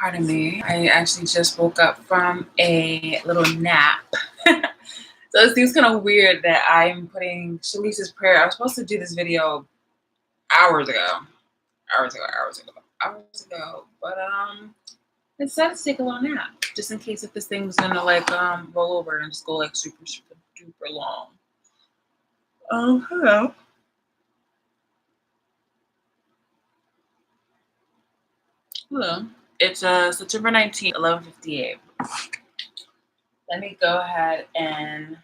Pardon me. I actually just woke up from a little nap. So it seems kind of weird that I'm putting Chalise's prayer. I was supposed to do this video hours ago. But I decided to take a little nap just in case if this thing was gonna like roll over and just go like super duper long. Hello. Hello. It's September 19th, 11:58. Let me go ahead and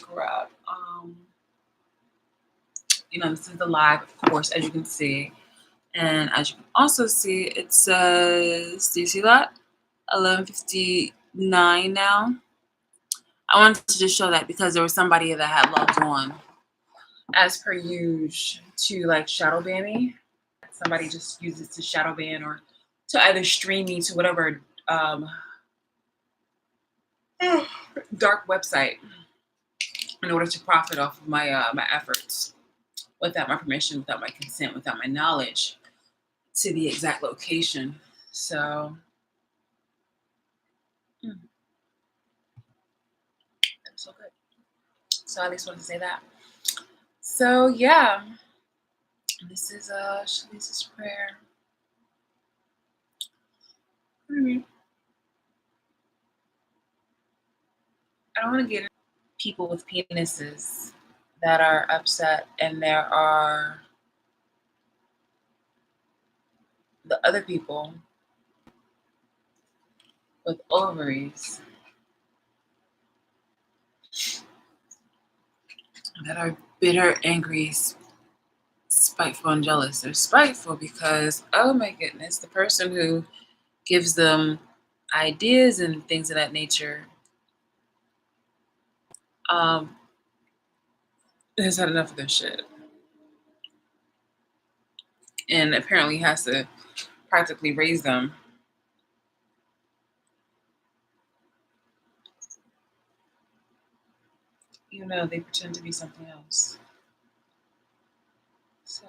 grab this is the live, of course, as you can see. And as you can also see, it says, do you see that? 11:59 now. I wanted to just show that because there was somebody that had logged on as per usual to like shadow ban me. Somebody just uses to shadow ban or to either stream me to whatever dark website in order to profit off of my my efforts without my permission, without my consent, without my knowledge to the exact location. So that's so good. So I at least wanted to say that. So yeah, this is Chalise's prayer. I don't want to get into people with penises that are upset, and there are the other people with ovaries that are bitter, angry, spiteful, and jealous. They're spiteful because, oh my goodness, the person who gives them ideas and things of that nature has had enough of their shit. And apparently has to practically raise them. You know, they pretend to be something else. So,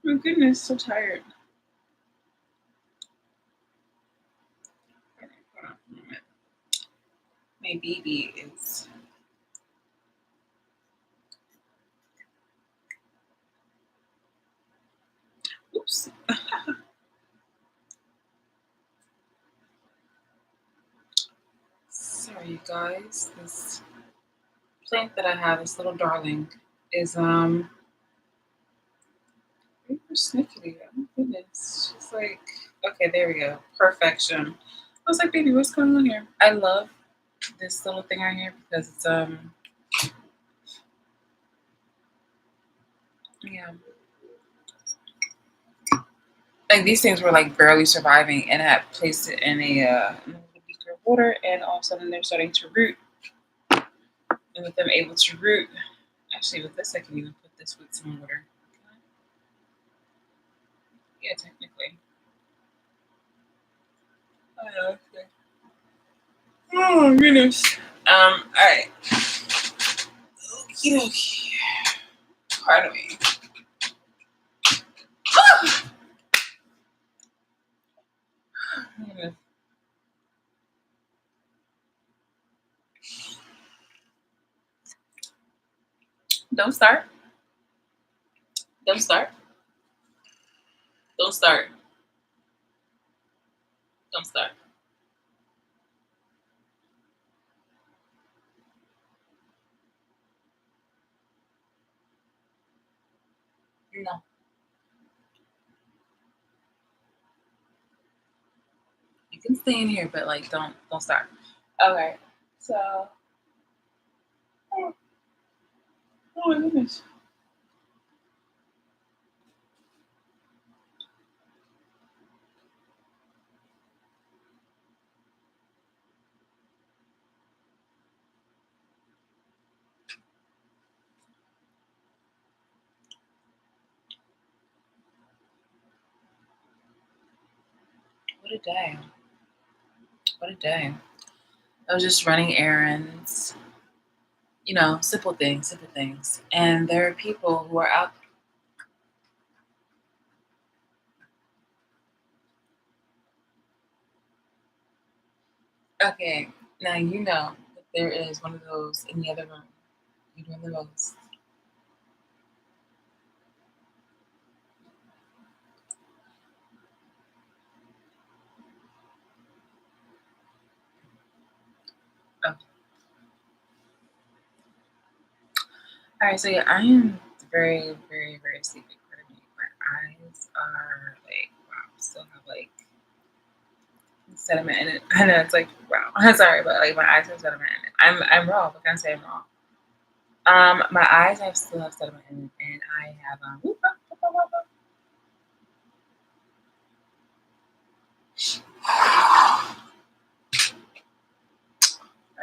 my goodness, so tired. My baby is oops. Sorry, you guys. This plant that I have, this little darling, is very sniffly. Oh my goodness. She's like, okay, there we go. Perfection. I was like, baby, what's going on here? I love this little thing right here because it's yeah. Like these things were like barely surviving, and I had placed it in a beaker of water, and all of a sudden they're starting to root. And with them able to root, actually with this I can even put this with some water. Yeah, technically. Okay. Oh goodness. Alright. Okie dokie. Pardon me. Don't start. Don't start. Don't start. Don't start. No. You can stay in here, but like don't start. Okay. So oh my goodness. What a day. What a day. I was just running errands you know, simple things, simple things. And there are people who are out. Okay, now you know that there is one of those in the other room. You're doing the most. Oh. All right, so yeah, I am very, very, very sleepy. Pardon me. My eyes are like, wow, still have like sediment in it. I know it's like, wow. I'm sorry, but like my eyes have sediment in it. I'm raw. What can I say? I'm raw. My eyes have still have sediment in it, and I have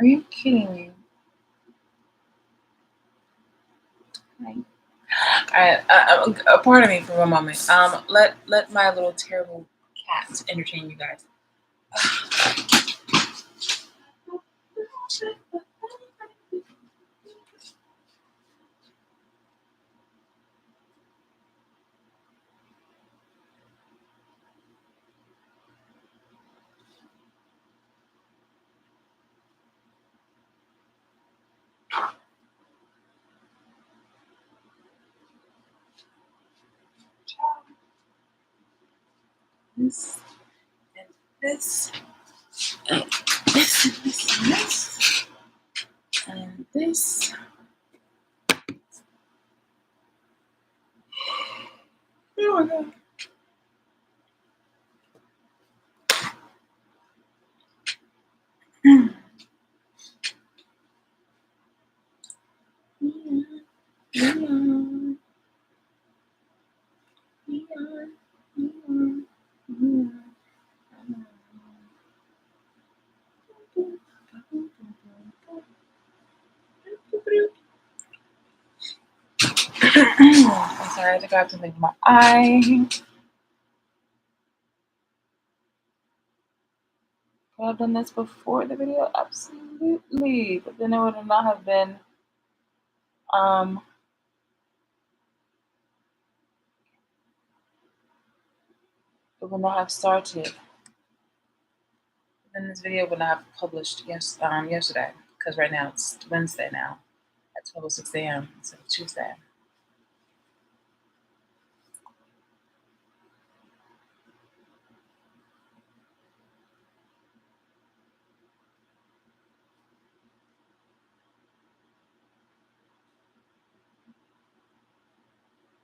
Are you kidding me? Like, all right, pardon me for a moment. Let my little terrible cat entertain you guys. This and this and this and this. Oh my god. I'm sorry, I had to grab something in my eye. Could I have done this before the video? Absolutely. But then it would not have been um it would not have started. Then this video would not have published yesterday. Because right now it's Wednesday now at 12:06 a.m. instead of Tuesday.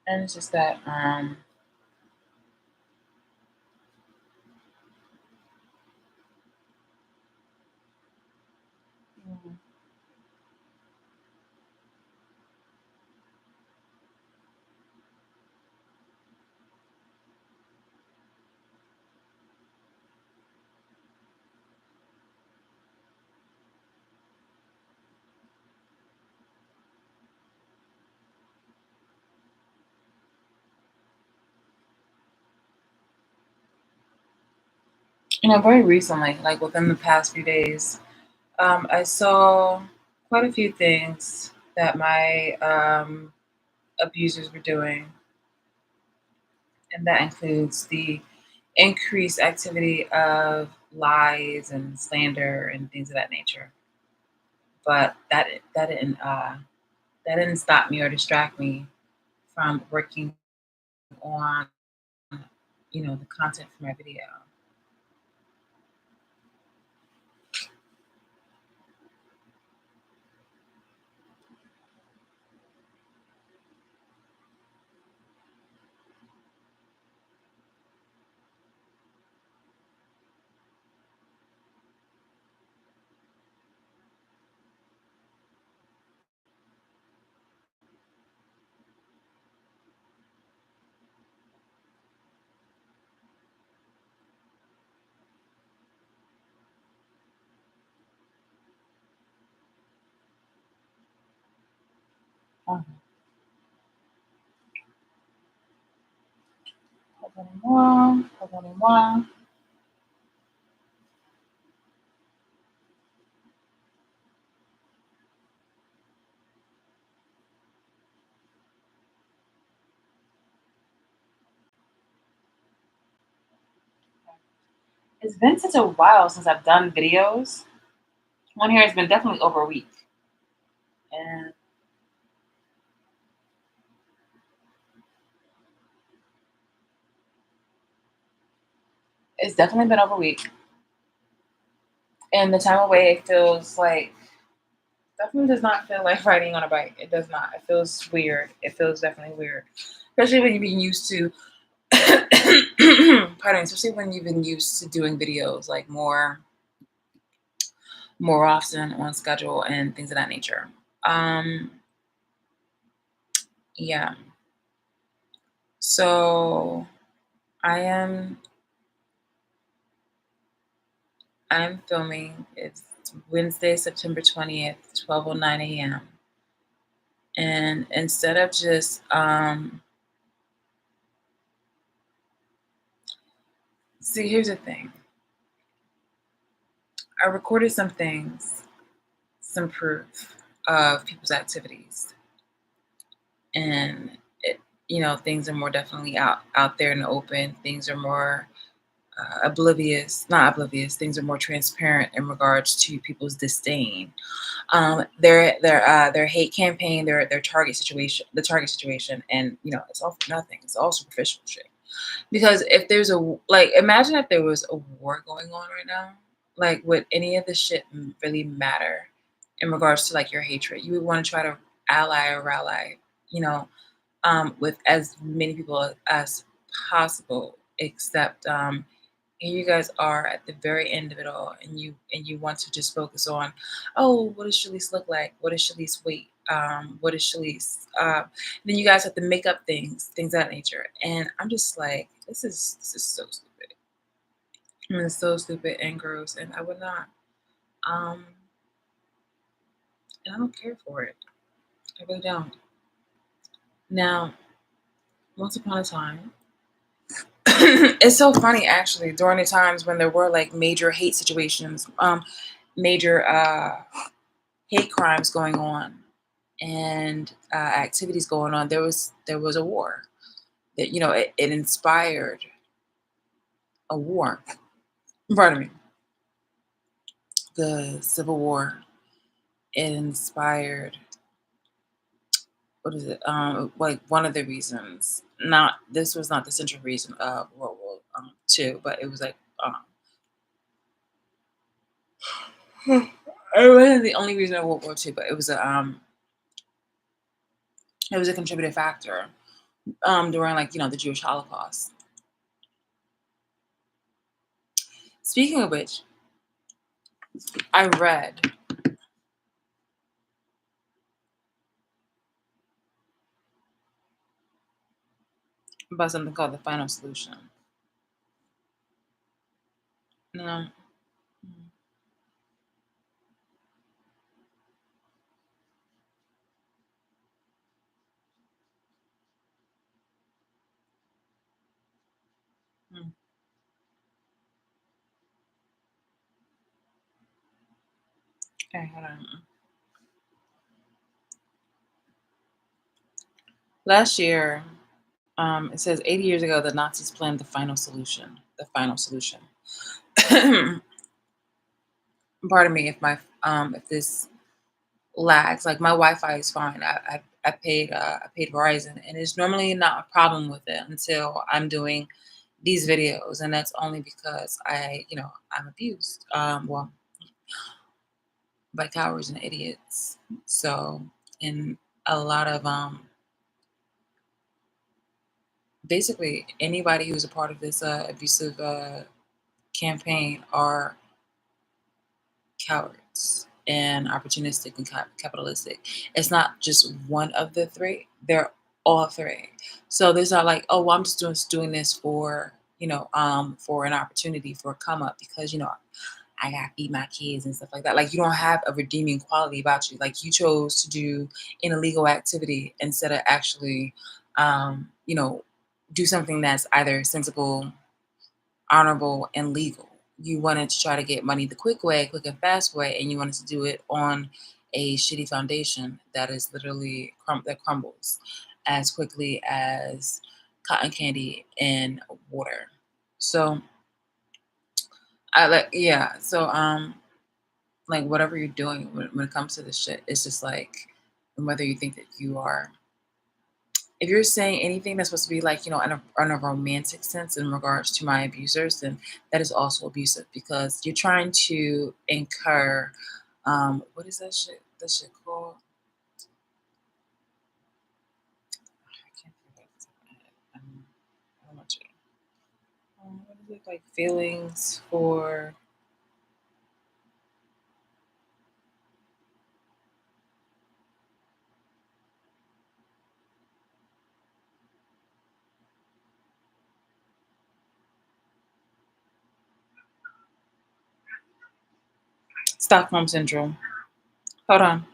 And it's just that you know, very recently, like within the past few days, I saw quite a few things that my abusers were doing, and that includes the increased activity of lies and slander and things of that nature. But that didn't stop me or distract me from working on, you know, the content for my video. Uh-huh. Pardonnez-moi, pardonnez-moi. It's been such a while since I've done videos. One here has been definitely over a week. And it's definitely been over a week. And the time away feels like definitely does not feel like riding on a bike. It does not. It feels weird. It feels definitely weird. Especially when you've been used to pardon, especially when you've been used to doing videos like more often on schedule and things of that nature. Um yeah. So I am I'm filming. It's Wednesday, September 20th, 12:09 a.m. And instead of just see, here's the thing. I recorded some things, some proof of people's activities, and things are more definitely out there in the open. Things are more not oblivious. Things are more transparent in regards to people's disdain, their hate campaign, their target situation, the target situation, and it's all for nothing. It's all superficial shit. Because if there's imagine if there was a war going on right now, like, would any of this shit really matter in regards to like your hatred? You would want to try to ally or rally, you know, with as many people as possible, except here you guys are at the very end of it all, and you want to just focus on, oh, what does Chalise look like? What is Chalise weight? What is Chalise? Then you guys have to make up things of that nature, and I'm just like, this is so stupid. I mean, it's so stupid and gross, and I would not. Um, and I don't care for it. I really don't. Now, once upon a time, it's so funny actually. During the times when there were like major hate situations, major hate crimes going on, and activities going on, there was a war that it inspired a war. Pardon me, the Civil War. It inspired, what is it? Like, one of the reasons. Not This was not the central reason of World War II, but it was like it wasn't the only reason of World War II, but it was a contributing factor during, like, the Jewish Holocaust. Speaking of which, I read about something called the final solution. No. Mm. Okay, hold on. Last year, it says 80 years ago, the Nazis planned the final solution. The final solution. Pardon me if this lags. Like, my Wi-Fi is fine. I paid Verizon, and it's normally not a problem with it until I'm doing these videos, and that's only because I'm abused. Well, by cowards and idiots. So, in a lot of basically anybody who's a part of this abusive campaign are cowards and opportunistic and capitalistic. It's not just one of the three; they're all three. So there's not like, oh, well, I'm just doing this for for an opportunity, for a come up, because I gotta feed my kids and stuff like that. Like, you don't have a redeeming quality about you. Like, you chose to do an illegal activity instead of actually, do something that's either sensible, honorable, and legal. You wanted to try to get money the quick way, quick and fast way, and you wanted to do it on a shitty foundation that is literally that crumbles as quickly as cotton candy in water. So I like, yeah. So, like whatever you're doing when it comes to this shit, it's just like, and whether you think that you are, if you're saying anything that's supposed to be like, in a romantic sense in regards to my abusers, then that is also abusive because you're trying to incur, what is that shit? That shit called? I can't think of it off the top of my head. How much? What is it like? Feelings for. Stockholm syndrome. Hold on.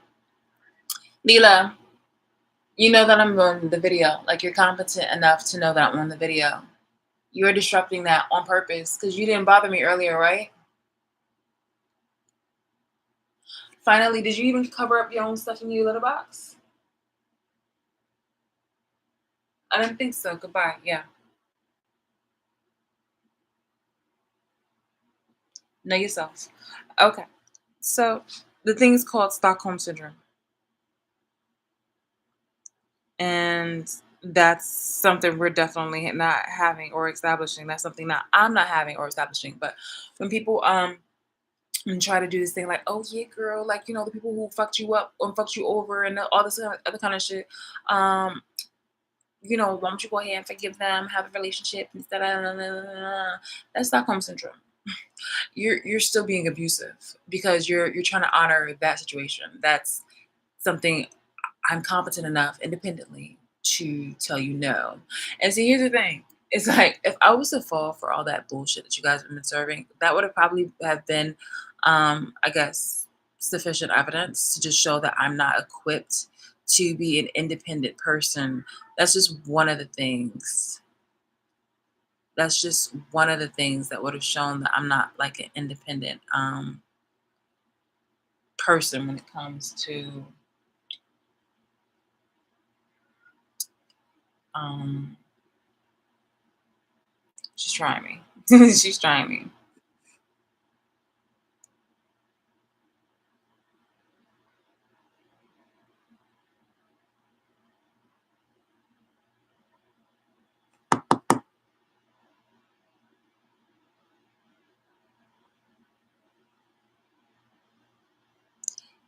Leela, you know that I'm on the video. Like, you're competent enough to know that I'm on the video. You're disrupting that on purpose because you didn't bother me earlier, right? Finally, did you even cover up your own stuff in your little box? I didn't think so. Goodbye. Yeah. Know yourself. Okay. So the thing is called Stockholm syndrome. And that's something we're definitely not having or establishing. That's something that I'm not having or establishing. But when people and try to do this thing like, oh yeah, girl, like, the people who fucked you up and fucked you over and all this other kind of shit, um, why don't you go ahead and forgive them, have a relationship instead of that's Stockholm syndrome. You're still being abusive because you're trying to honor that situation. That's something I'm competent enough independently to tell you no. And see, here's the thing. It's like if I was to fall for all that bullshit that you guys have been serving, that would have probably have been, I guess, sufficient evidence to just show that I'm not equipped to be an independent person. That's just one of the things. That's just one of the things that would have shown that I'm not like an independent person when it comes to um she's trying me. She's trying me.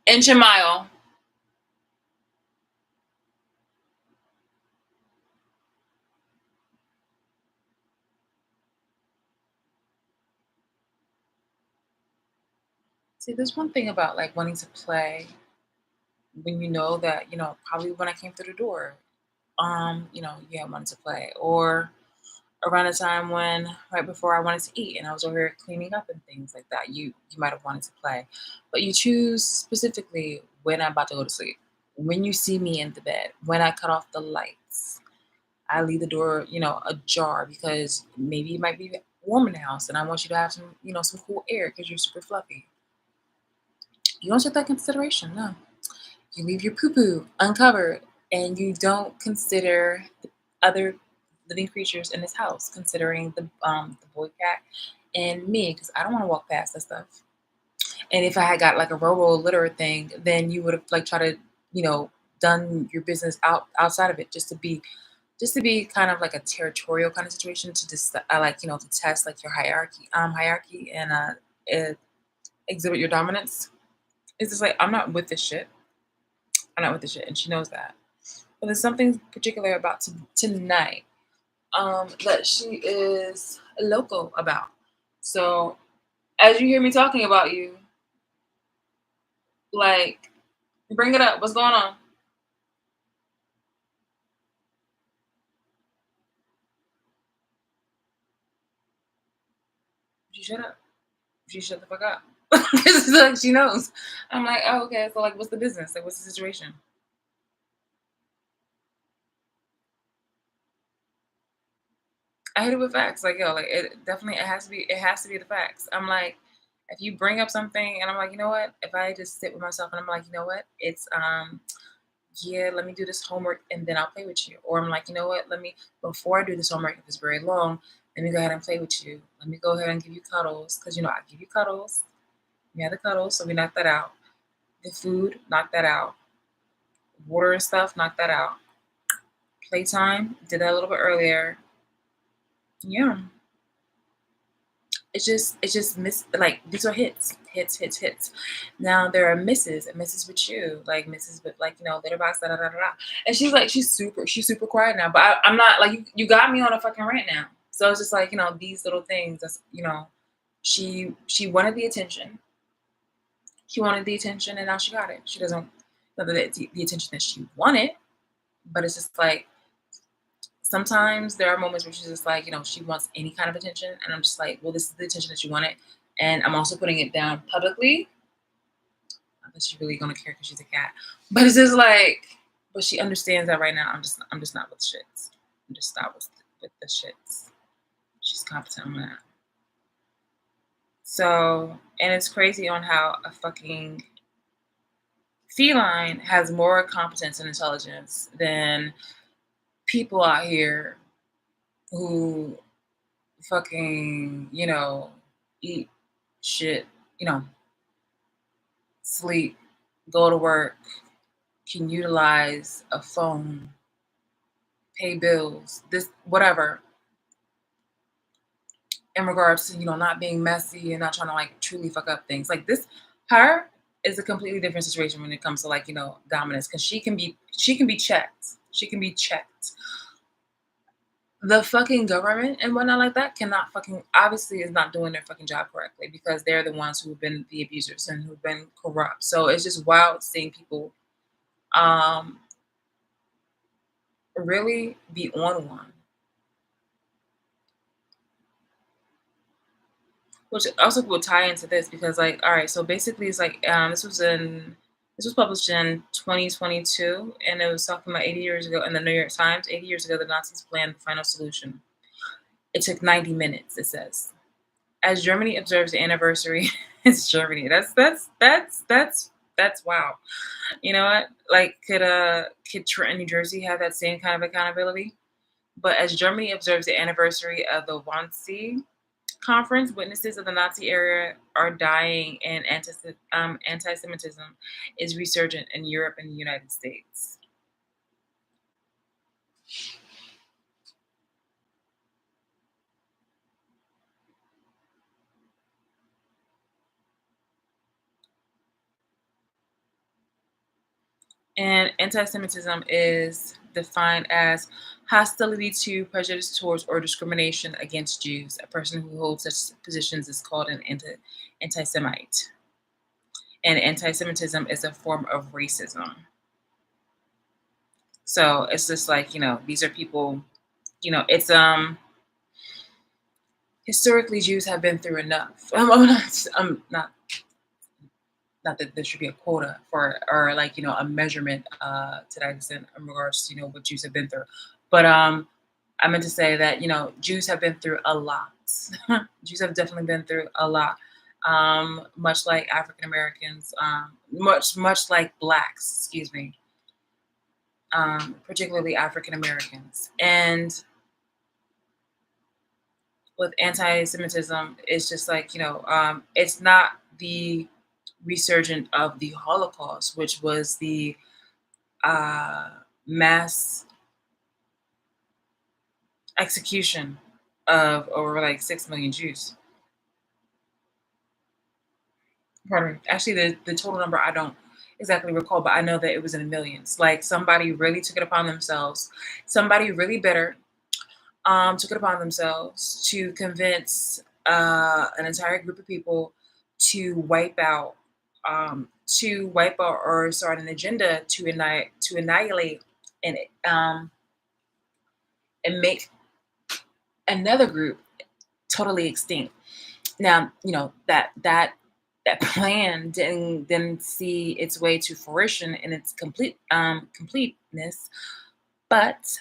Inch a mile. See, there's one thing about like wanting to play when you know that, probably when I came through the door, yeah, I wanted to play. Or around the time when right before I wanted to eat and I was over here cleaning up and things like that, you might have wanted to play. But you choose specifically when I'm about to go to sleep. When you see me in the bed, when I cut off the lights, I leave the door, ajar because maybe it might be warm in the house and I want you to have some, some cool air because you're super fluffy. You don't take that consideration, no. You leave your poo poo uncovered and you don't consider the other living creatures in this house, considering the boy cat and me, because I don't want to walk past that stuff. And if I had got like a robo litter thing, then you would have like tried to, you know, done your business outside of it just to be kind of like a territorial kind of situation to just like to test like your hierarchy and uh, exhibit your dominance. It's just like I'm not with this shit. I'm not with this shit, and she knows that. But there's something particular about tonight that she is local about. So as you hear me talking about you, like bring it up. What's going on? She shut up. She shut the fuck up. Because like she knows. I'm like, oh, okay. So like, what's the business? Like, what's the situation? I hit it with facts. Like, yo, like it definitely it has to be the facts. I'm like, if you bring up something and I'm like, you know what? If I just sit with myself and I'm like, you know what? It's yeah, let me do this homework and then I'll play with you. Or I'm like, you know what? Let me before I do this homework, if it's very long, Let me go ahead and play with you. Let me go ahead and give you cuddles because I give you cuddles. We have the cuddles, so we knock that out. The food, knock that out. Water and stuff, knock that out. Playtime, did that a little bit earlier. Yeah, it's just miss like these are hits. Now there are misses with you, like misses with like letterbox da da da da. Da. And she's super quiet now, but I'm not like you got me on a fucking rant now. So it's just like these little things. She wanted the attention. She wanted the attention, and now she got it. She doesn't know that it's the attention that she wanted, but it's just like sometimes there are moments where she's just like, she wants any kind of attention. And I'm just like, well, this is the attention that you wanted. And I'm also putting it down publicly. Not that she's really gonna care because she's a cat. But it's just like, but she understands that right now. I'm just not with shits. I'm just not with the shits. She's competent on that. So, and it's crazy on how a fucking feline has more competence and intelligence than people out here who fucking, eat shit, sleep, go to work, can utilize a phone, pay bills, this, whatever, in regards to, not being messy and not trying to like truly fuck up things. Like this, her is a completely different situation when it comes to like, dominance, because she can be checked. She can be checked. The fucking government and whatnot like that cannot fucking obviously is not doing their fucking job correctly because they're the ones who've been the abusers and who've been corrupt. So it's just wild seeing people um really be on one. Which also will tie into this because like all right, so basically it's like this was published in 2022 and it was talking about 80 years ago in the New York Times. 80 years ago the Nazis planned the final solution. It took 90 minutes, it says. As Germany observes the anniversary, it's Germany. That's wow. You know what? Like, could Trenton, New Jersey have that same kind of accountability? But as Germany observes the anniversary of the Wannsee Conference, witnesses of the Nazi era are dying, and anti-Semitism is resurgent in Europe and the United States. And anti-Semitism is defined as hostility to, prejudice towards, or discrimination against Jews. A person who holds such positions is called an anti-Semite. And anti-Semitism is a form of racism. So it's just like, these are people, it's historically Jews have been through enough. I'm not that there should be a quota for or like a measurement to that extent in regards to what Jews have been through, but I meant to say that Jews have been through a lot. Jews have definitely been through a lot, much like African Americans, much like blacks, excuse me, particularly African Americans. And with anti-Semitism, it's just like it's not the resurgent of the Holocaust, which was the uh, mass execution of over like 6 million Jews. Pardon me. Actually, the total number I don't exactly recall, but I know that it was in the millions. Like somebody really took it upon themselves, somebody really bitter, took it upon themselves to convince an entire group of people to wipe out or start an agenda to annihilate and um, and make another group totally extinct. Now, that plan didn't see its way to fruition in its completeness, but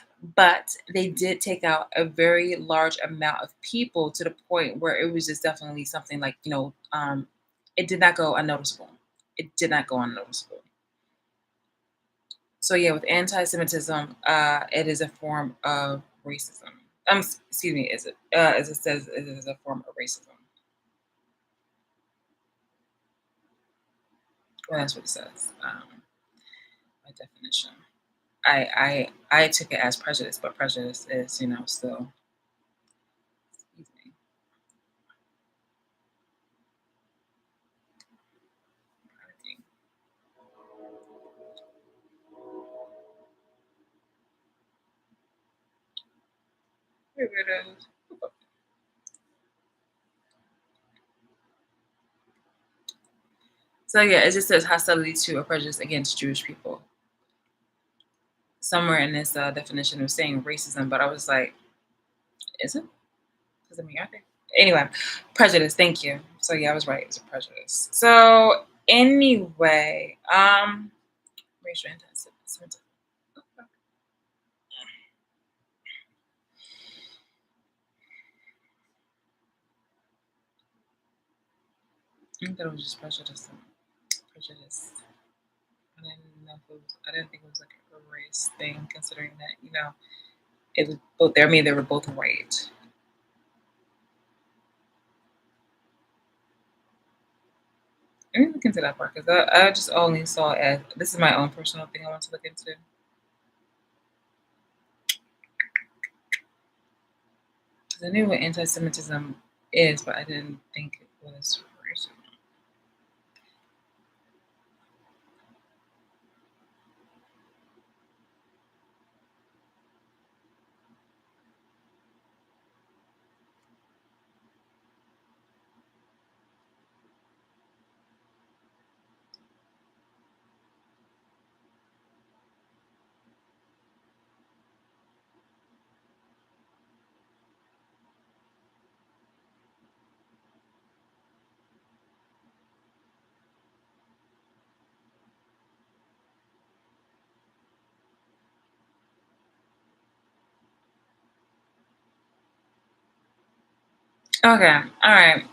they did take out a very large amount of people to the point where it was just definitely something like it did not go unnoticeable. It did not go unnoticeable. So yeah, with anti-Semitism, it is a form of racism. Excuse me, is it as it says it is a form of racism. Well, that's what it says. My definition. I took it as prejudice, but prejudice is, still, excuse me. Here it is. So yeah, it just says hostility to or prejudice against Jewish people. Somewhere in this definition of saying racism, but I was like, is it? Because I mean, I think anyway, prejudice. Thank you. So yeah, I was right. It's a prejudice. So anyway, racial anti-Semitism. I think that it was just prejudice. Prejudice. I didn't know if it was. I didn't think it was like a race thing, considering that it was both. I mean, they were both white. Let me look into that part because I just only saw it as this is my own personal thing I want to look into. Because I knew what anti-Semitism is, but I didn't think it was racism. Okay, all right,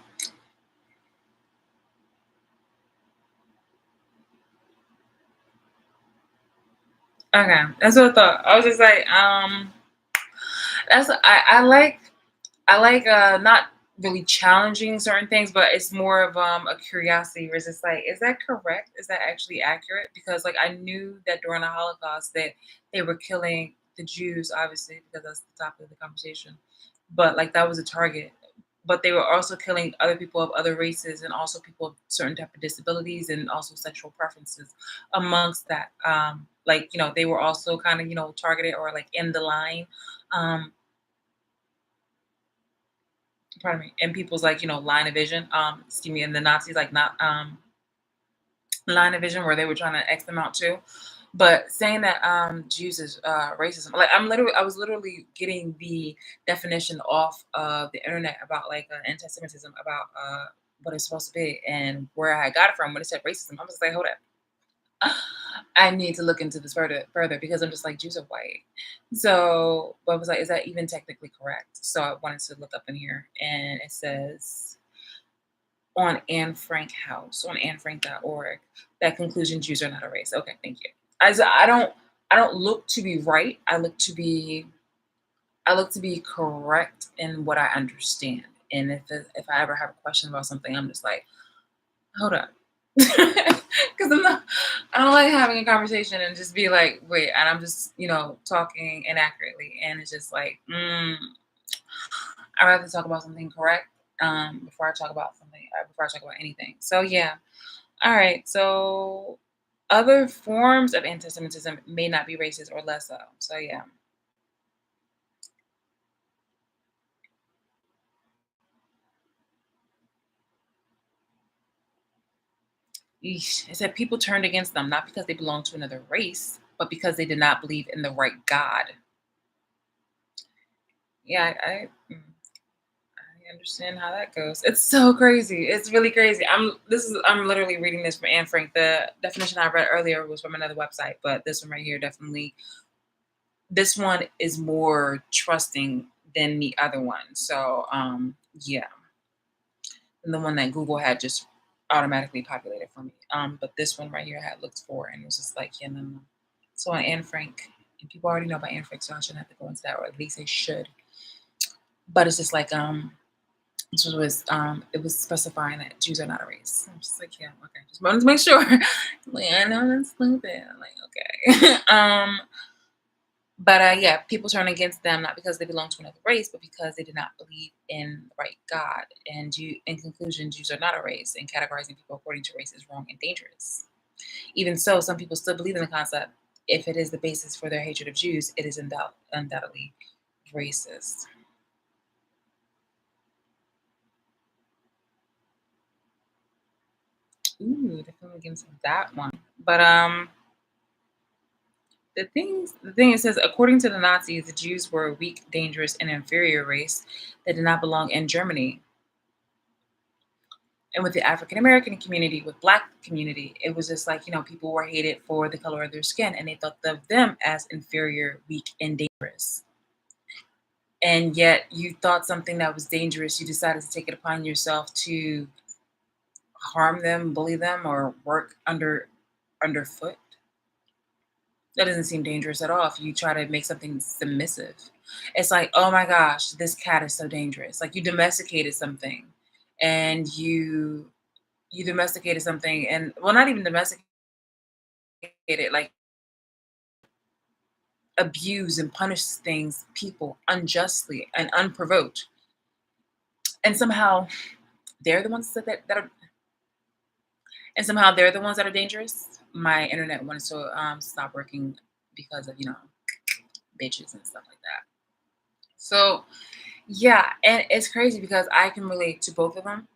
okay. That's what I thought. I was just like, that's I like not really challenging certain things, but it's more of a curiosity where it's just like, is that correct? Is that actually accurate? Because like I knew that during the Holocaust that they were killing the Jews, obviously, because that's the topic of the conversation. But like that was a target. But they were also killing other people of other races and also people of certain type of disabilities and also sexual preferences amongst that. Like, they were also kind of, targeted or like in the line. Um, pardon me, and people's like, line of vision, excuse me, and the Nazis like not line of vision where they were trying to X them out too. But saying that Jews is racism, like I was literally getting the definition off of the internet about like anti-Semitism about what it's supposed to be and where I got it from when it said racism. I was like, hold up, I need to look into this further because I'm just like Jews are white. So, but I was like, is that even technically correct? So I wanted to look up in here, and it says on Anne Frank House on AnneFrank.org that conclusion Jews are not a race. Okay, thank you. I don't look to be right. I look to be correct in what I understand. And if I ever have a question about something, I'm just like, hold up. Because I don't like having a conversation and just be like, wait, and I'm just, talking inaccurately. And it's just like, I'd rather talk about something correct before I talk about something, before I talk about anything. So, yeah. All right. So, other forms of anti Semitism may not be racist or less so. So, yeah. Yeesh. It said people turned against them not because they belonged to another race, but because they did not believe in the right God. Yeah, I understand how that goes. It's so crazy. It's really crazy. I'm literally reading this from Anne Frank. The definition I read earlier was from another website, but this one right here definitely this one is more trusting than the other one. So yeah. And the one that Google had just automatically populated for me. But this one right here I had looked for and it was just like, yeah, no, no. So on Anne Frank, and people already know about Anne Frank, so I shouldn't have to go into that, or at least they should. But it's just like which was it was specifying that Jews are not a race. I'm just like, yeah, okay. Just wanted to make sure. Like, I know that's stupid. I'm like, okay. But yeah, people turn against them not because they belong to another race, but because they did not believe in the right God. And in conclusion, Jews are not a race, and categorizing people according to race is wrong and dangerous. Even so, some people still believe in the concept. If it is the basis for their hatred of Jews, it is undoubtedly racist. Ooh, definitely give some that one. But the thing it says, according to the Nazis, the Jews were a weak, dangerous, and inferior race that did not belong in Germany. And with the African American community, with Black community, it was just like, people were hated for the color of their skin, and they thought of them as inferior, weak, and dangerous. And yet, you thought something that was dangerous, you decided to take it upon yourself to harm them, bully them, or work underfoot. That doesn't seem dangerous at all if you try to make something submissive. It's like, oh my gosh, this cat is so dangerous. Like you domesticated something and you domesticated something and well not even domesticated it, like abuse and punish things people unjustly and unprovoked. And somehow they're the ones that are and somehow they're the ones that are dangerous. My internet wanted to stop working because of, bitches and stuff like that. So yeah, and it's crazy because I can relate to both of them,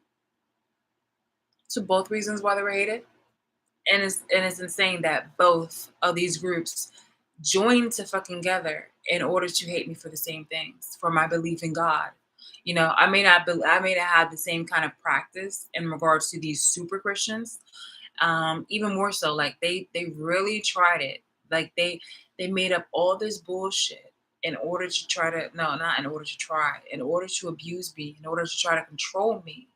to both reasons why they were hated. And it's insane that both of these groups joined to fucking together in order to hate me for the same things, for my belief in God. I may not have the same kind of practice in regards to these super Christians. Even more so, like they really tried it. Like they made up all this bullshit in order to try to no, not in order to try, in order to abuse me, in order to try to control me,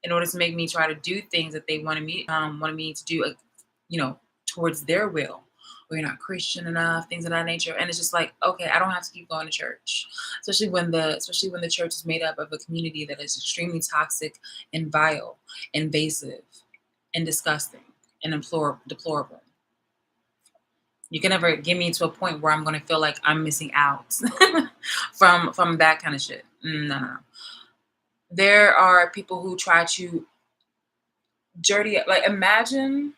in order to make me try to do things that they wanted me to do, towards their will. Or you're not Christian enough, things of that nature. And it's just like, okay, I don't have to keep going to church, especially when the church is made up of a community that is extremely toxic and vile, invasive, and disgusting and deplorable. You can never get me to a point where I'm going to feel like I'm missing out from that kind of shit. No, no, no. There are people who try to dirty like mm,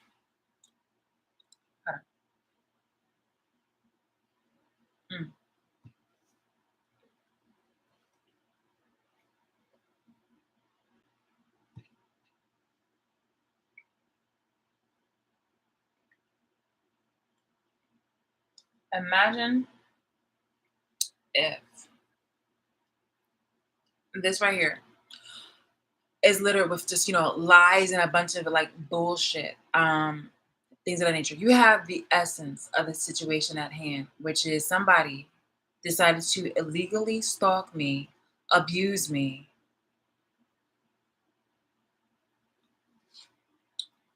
imagine if this right here is littered with just lies and a bunch of like bullshit, things of that nature. You have the essence of the situation at hand, which is somebody decided to illegally stalk me, abuse me,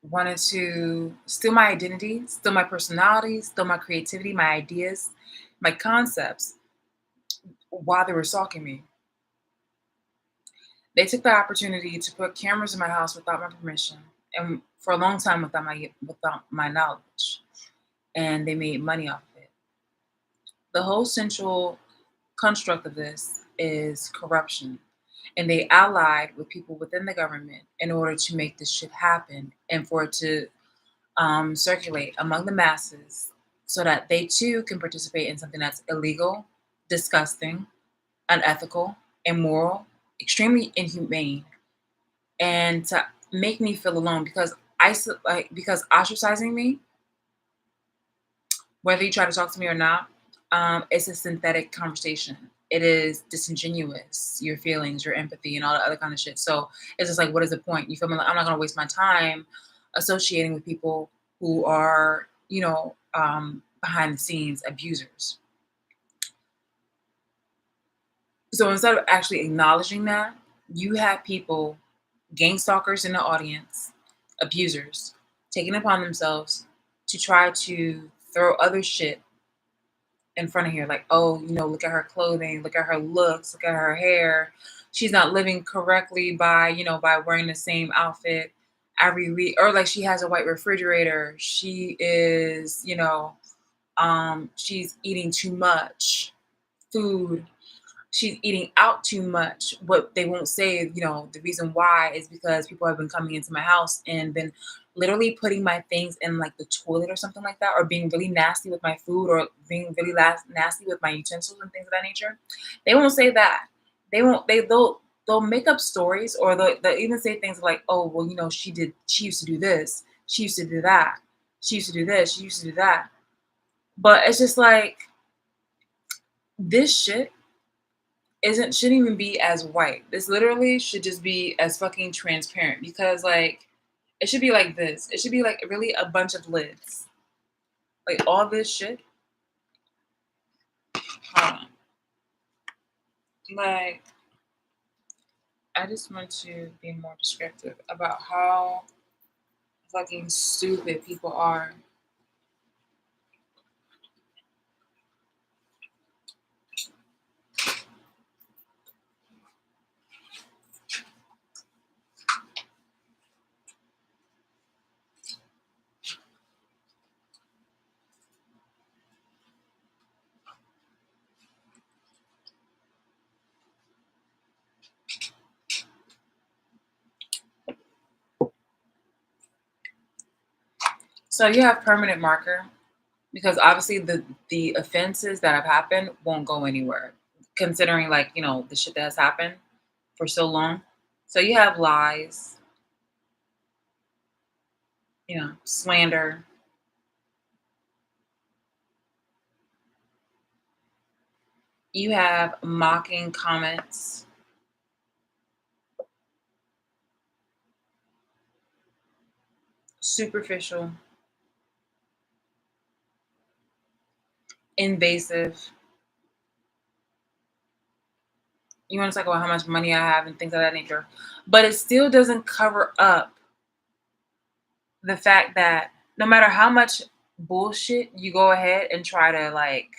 wanted to steal my identity, steal my personality, steal my creativity, my ideas, my concepts while they were stalking me. They took the opportunity to put cameras in my house without my permission and for a long time without my knowledge. And they made money off of it. The whole central construct of this is corruption. And they allied with people within the government in order to make this shit happen and for it to circulate among the masses so that they too can participate in something that's illegal, disgusting, unethical, immoral, extremely inhumane, and to make me feel alone because ostracizing me, whether you try to talk to me or not, it's a synthetic conversation. It is disingenuous, your feelings, your empathy, and all the other kind of shit. So it's just like, what is the point? You feel me? Like, I'm not gonna waste my time associating with people who are, behind the scenes abusers. So instead of actually acknowledging that, you have people, gang stalkers in the audience, abusers, taking it upon themselves to try to throw other shit in front of here. Like, oh, look at her clothing, look at her looks, look at her hair. She's not living correctly by, by wearing the same outfit every week. Or like she has a white refrigerator. She is, she's eating too much food. She's eating out too much. What they won't say, the reason why is because people have been coming into my house and been literally putting my things in like the toilet or something like that, or being really nasty with my food, or being really nasty with my utensils and things of that nature. They won't say that. They'll make up stories, or they'll even say things like, oh, well, she used to do this, she used to do that, she used to do this, she used to do that. But it's just like, this shit shouldn't even be as white. This literally should just be as fucking transparent, because like it should be like this. It should be like really a bunch of lids. Like all this shit. Hold on. Like, I just want to be more descriptive about how fucking stupid people are. So you have permanent marker, because obviously the offenses that have happened won't go anywhere, considering like, the shit that has happened for so long. So you have lies, slander. You have mocking comments, superficial, invasive. You want to talk about how much money I have and things of that nature. But it still doesn't cover up the fact that no matter how much bullshit you go ahead and try to like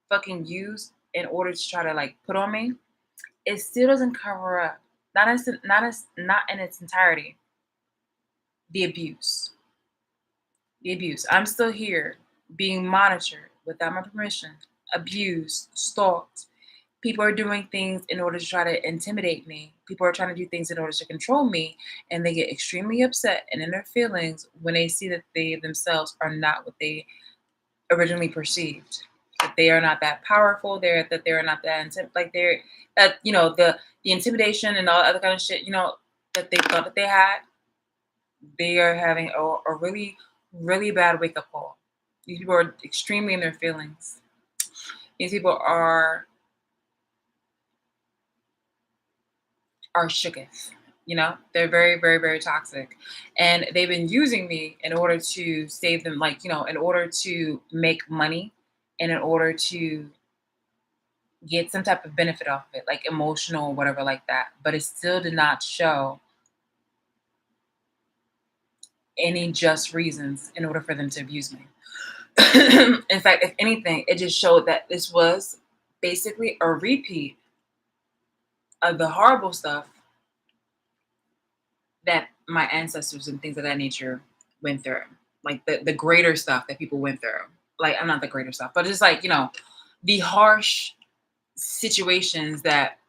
fucking use in order to try to like put on me, it still doesn't cover up, not in its entirety, the abuse. The abuse. I'm still here being monitored without my permission, abused, stalked. People are doing things in order to try to intimidate me. People are trying to do things in order to control me, and they get extremely upset and in their feelings when they see that they themselves are not what they originally perceived. That they are not that powerful. That they're not that like they're that the intimidation and all other kind of shit. That they thought that they had. They are having a really, really bad wake up call. These people are extremely in their feelings. These people are shooketh. They're very, very, very toxic, and they've been using me in order to save them, like in order to make money, and in order to get some type of benefit off of it, like emotional or whatever, like that. But it still did not show any just reasons in order for them to abuse me. In fact, if anything, it just showed that this was basically a repeat of the horrible stuff that my ancestors and things of that nature went through. Like the greater stuff that people went through. Like, I'm not the greater stuff, but just like, the harsh situations that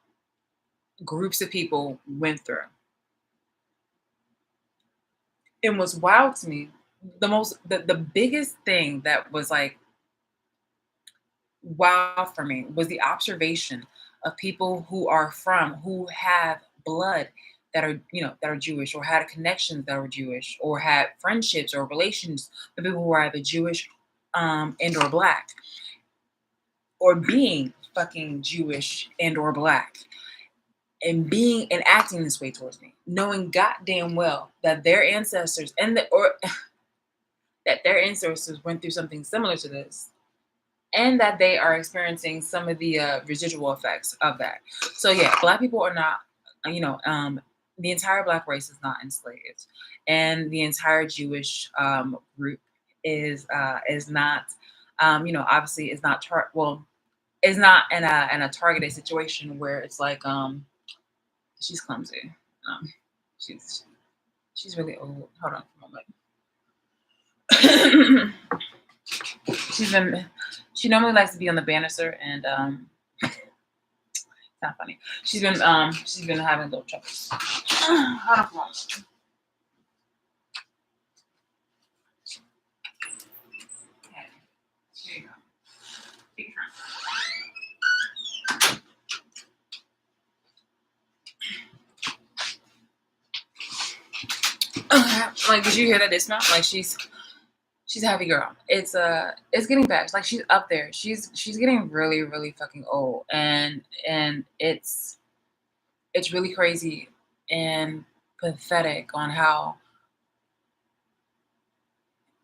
groups of people went through. And what's wild to me, the biggest thing that was like wow for me was the observation of people who have blood that are that are Jewish, or had connections that were Jewish, or had friendships or relations with people who are either Jewish and or black, or being fucking Jewish and or black, and being and acting this way towards me, knowing goddamn well that their ancestors that their ancestors went through something similar to this, and that they are experiencing some of the residual effects of that. So yeah, black people are not, the entire black race is not enslaved, and the entire Jewish group is not Obviously is not is not in a targeted situation where it's like she's clumsy. Um, she's she's really old. Hold on for a moment. she's been she normally likes to be on the banister and it's not funny. She's been having little troubles. Hold on for a moment. Okay, here you go. Take your turn. Like, did you hear that? It smell like she's a heavy girl. It's getting bad. Like she's up there. She's getting really really fucking old, and it's really crazy and pathetic on how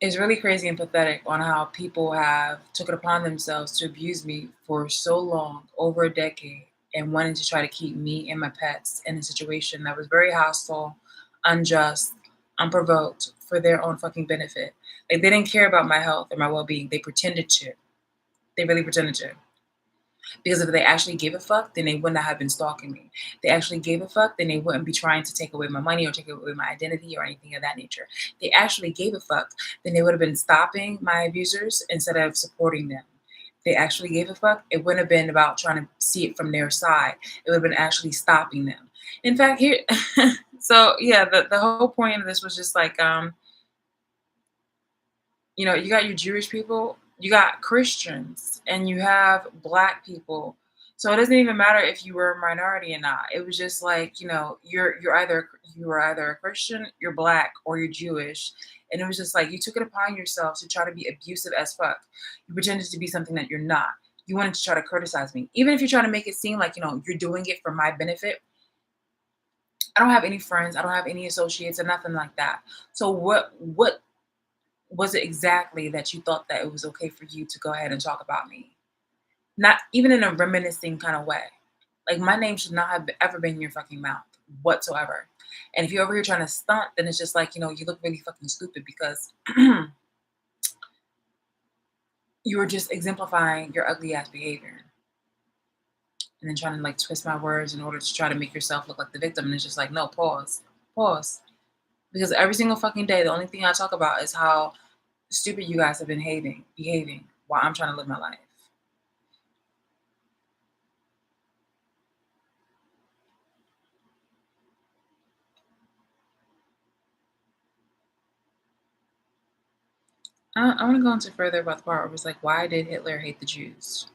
it's really crazy and pathetic on how people have took it upon themselves to abuse me for so long, over a decade, and wanting to try to keep me and my pets in a situation that was very hostile, unjust, unprovoked for their own fucking benefit. Like they didn't care about my health or my well-being. They pretended to. They really pretended to. Because if they actually gave a fuck, then they would not have been stalking me. If they actually gave a fuck, then they wouldn't be trying to take away my money or take away my identity or anything of that nature. If they actually gave a fuck, then they would have been stopping my abusers instead of supporting them. If they actually gave a fuck, it wouldn't have been about trying to see it from their side. It would have been actually stopping them. In fact, here, so yeah, the whole point of this was just like, you got your Jewish people, you got Christians, and you have black people. So it doesn't even matter if you were a minority or not. It was just like, you were either a Christian, you're black, or you're Jewish. And it was just like you took it upon yourself to try to be abusive as fuck. You pretended to be something that you're not. You wanted to try to criticize me. Even if you're trying to make it seem like, you're doing it for my benefit. I don't have any friends, I don't have any associates or nothing like that. So what was it exactly that you thought that it was okay for you to go ahead and talk about me? Not even in a reminiscing kind of way. Like my name should not have ever been in your fucking mouth whatsoever. And if you're over here trying to stunt, then it's just like, you look really fucking stupid because you were just exemplifying your ugly ass behavior. And then trying to like twist my words in order to try to make yourself look like the victim. And it's just like, no, pause. Pause. Because every single fucking day, the only thing I talk about is how stupid you guys have been behaving while I'm trying to live my life. I want to go into further about the part where it was like, why did Hitler hate the Jews?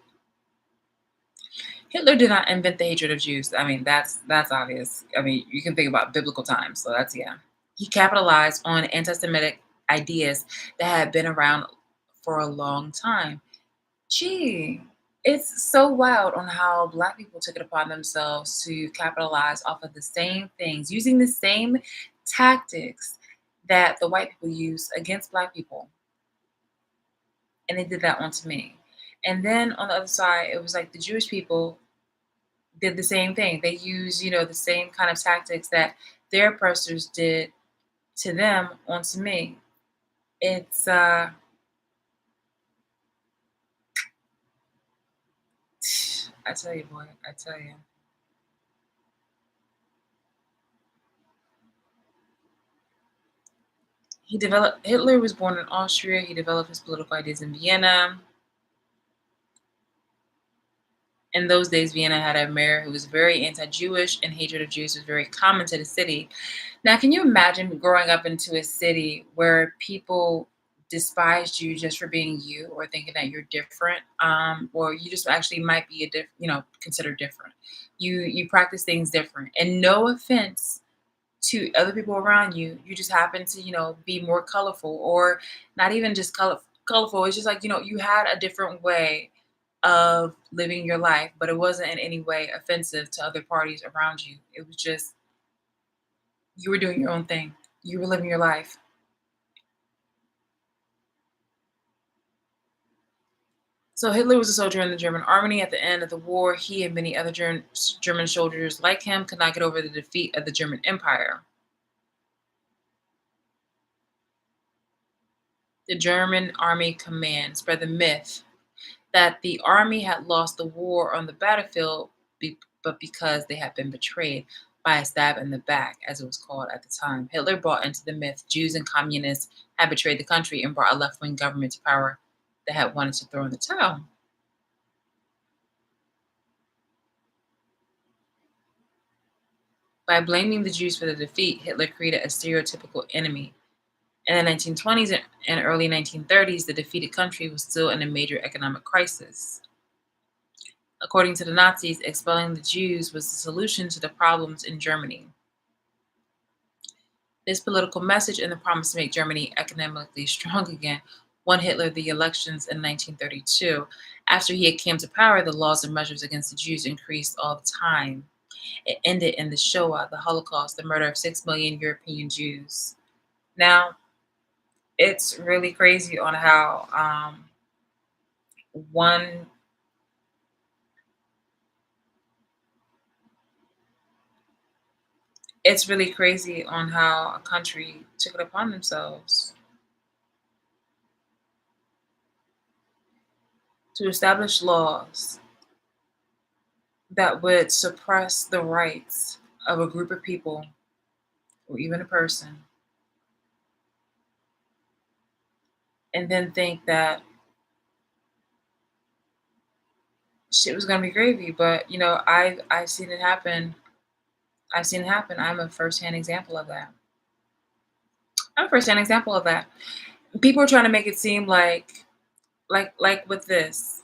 Hitler did not invent the hatred of Jews. I mean, that's obvious. I mean, you can think about biblical times, so that's yeah. He capitalized on anti-Semitic ideas that had been around for a long time. Gee, it's so wild on how Black people took it upon themselves to capitalize off of the same things, using the same tactics that the white people use against Black people. And they did that onto me. And then on the other side, it was like the Jewish people did the same thing. They used, the same kind of tactics that their oppressors did to them onto me. It's I tell you, boy, I tell you. Hitler was born in Austria. He developed his political ideas in Vienna. In those days, Vienna had a mayor who was very anti-Jewish, and hatred of Jews was very common to the city. Now, can you imagine growing up into a city where people despised you just for being you, or thinking that you're different, or you just actually might be considered different. You practice things different, and no offense to other people around you, you just happen to be more colorful, or not even just colorful. It's just like you had a different way of living your life, but it wasn't in any way offensive to other parties around you. It was just you were doing your own thing. You were living your life. So Hitler was a soldier in the German army. At the end of the war, he and many other German soldiers like him could not get over the defeat of the German Empire. The German army command spread the myth that the army had lost the war on the battlefield, but because they had been betrayed by a stab in the back, as it was called at the time. Hitler bought into the myth Jews and communists had betrayed the country and brought a left wing government to power that had wanted to throw in the towel. By blaming the Jews for the defeat, Hitler created a stereotypical enemy. In the 1920s and early 1930s, the defeated country was still in a major economic crisis. According to the Nazis, expelling the Jews was the solution to the problems in Germany. This political message and the promise to make Germany economically strong again won Hitler the elections in 1932. After he had came to power, the laws and measures against the Jews increased all the time. It ended in the Shoah, the Holocaust, the murder of 6 million European Jews. Now, it's really crazy on how one it's really crazy on how a country took it upon themselves to establish laws that would suppress the rights of a group of people or even a person, and then think that shit was gonna be gravy. But I've seen it happen. I've seen it happen. I'm a firsthand example of that. I'm a firsthand example of that. People are trying to make it seem like with this.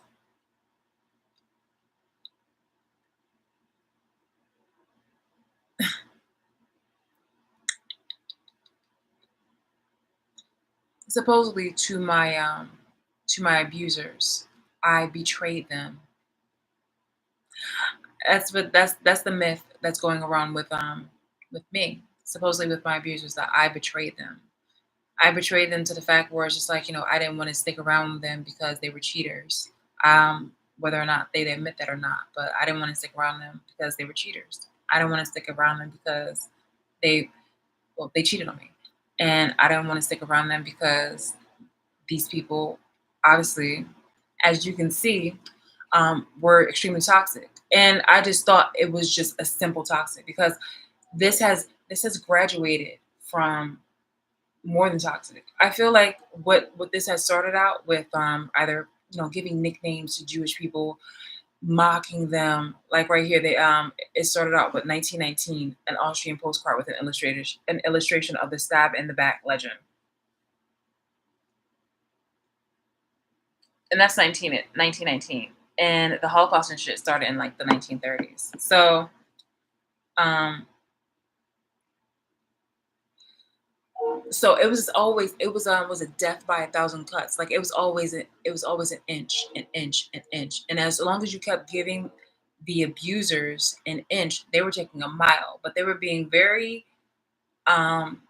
Supposedly to my abusers, I betrayed them. That's the myth that's going around with me. Supposedly with my abusers that I betrayed them. I betrayed them to the fact where it's just like, I didn't want to stick around with them because they were cheaters. Whether or not they'd admit that or not, but I didn't want to stick around them because they were cheaters. I didn't want to stick around them because they they cheated on me. And I didn't want to stick around them because these people, obviously, as you can see, were extremely toxic. And I just thought it was just a simple toxic because this has graduated from more than toxic. I feel like what this has started out with either giving nicknames to Jewish people, mocking them. Like right here, they it started out with 1919, an Austrian postcard with an illustration of the stab in the back legend, and that's 1919, and the Holocaust and shit started in like the 1930s. Um, so it was a death by a thousand cuts. Like it was always an inch, and as long as you kept giving the abusers an inch, they were taking a mile. But um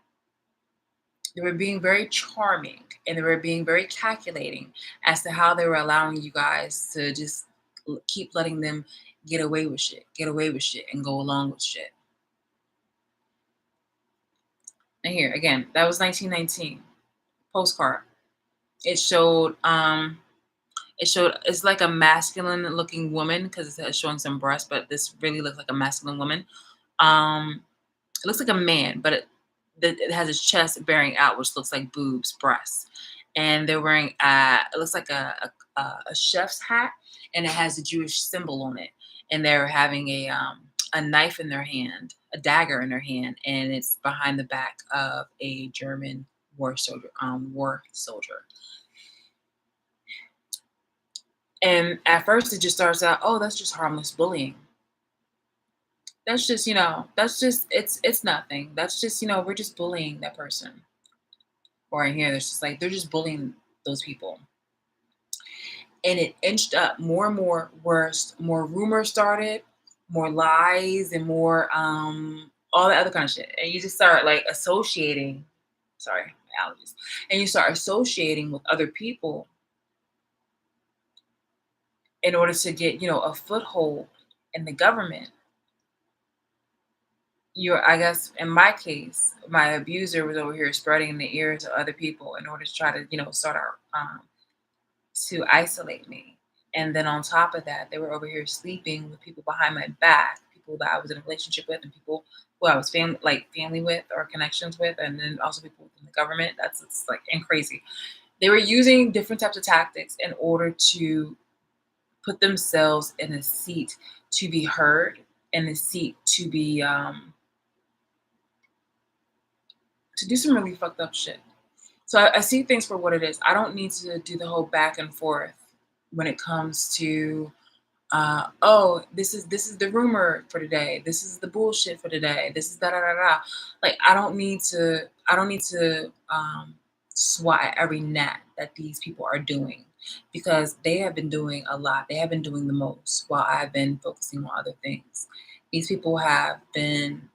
they were being very charming, and they were being very calculating as to how they were allowing you guys to just keep letting them get away with shit, and go along with shit. And here again, that was 1919 postcard. It showed it's like a masculine looking woman because it's showing some breasts, but this really looks like a masculine woman. Um, it looks like a man, but it has his chest bearing out, which looks like boobs, breasts, and they're wearing it looks like a chef's hat, and it has a Jewish symbol on it, and they're having a knife in their hand, a dagger in their hand, and it's behind the back of a German war soldier. And at first, it just starts out, oh, that's just harmless bullying. It's nothing. That's just, we're just bullying that person. Or in here, there's just like, they're just bullying those people. And it inched up more and more worse. More rumors started, more lies, and more, all that other kind of shit. And you just start like associating, sorry, allergies. And you start associating with other people in order to get, a foothold in the government. I guess in my case, my abuser was over here spreading in the ears of other people in order to try to, start to isolate me. And then on top of that, they were over here sleeping with people behind my back, people that I was in a relationship with, and people who I was family with or connections with, and then also people within the government. That's it's like and crazy. They were using different types of tactics in order to put themselves in a seat to be heard, in a seat to do some really fucked up shit. So I see things for what it is. I don't need to do the whole back and forth when it comes to oh, this is the rumor for today. This is the bullshit for today. This is da da da da. Like I don't need to swat at every gnat that these people are doing because they have been doing a lot. They have been doing the most while I've been focusing on other things. These people have been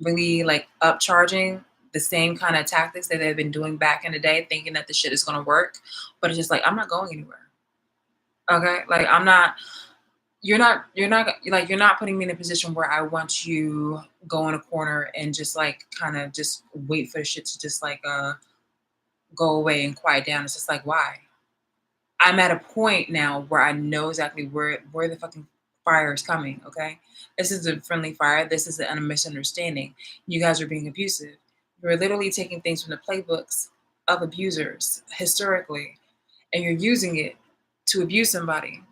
really like upcharging the same kind of tactics that they've been doing back in the day, thinking that the shit is gonna work. But it's just like I'm not going anywhere. Okay, like I'm not. You're not putting me in a position where I want to go in a corner and just like kind of just wait for shit to just like go away and quiet down. It's just like why? I'm at a point now where I know exactly where the fucking fire is coming. Okay, this is a friendly fire. This is a misunderstanding. You guys are being abusive. You're literally taking things from the playbooks of abusers historically, and you're using it to abuse somebody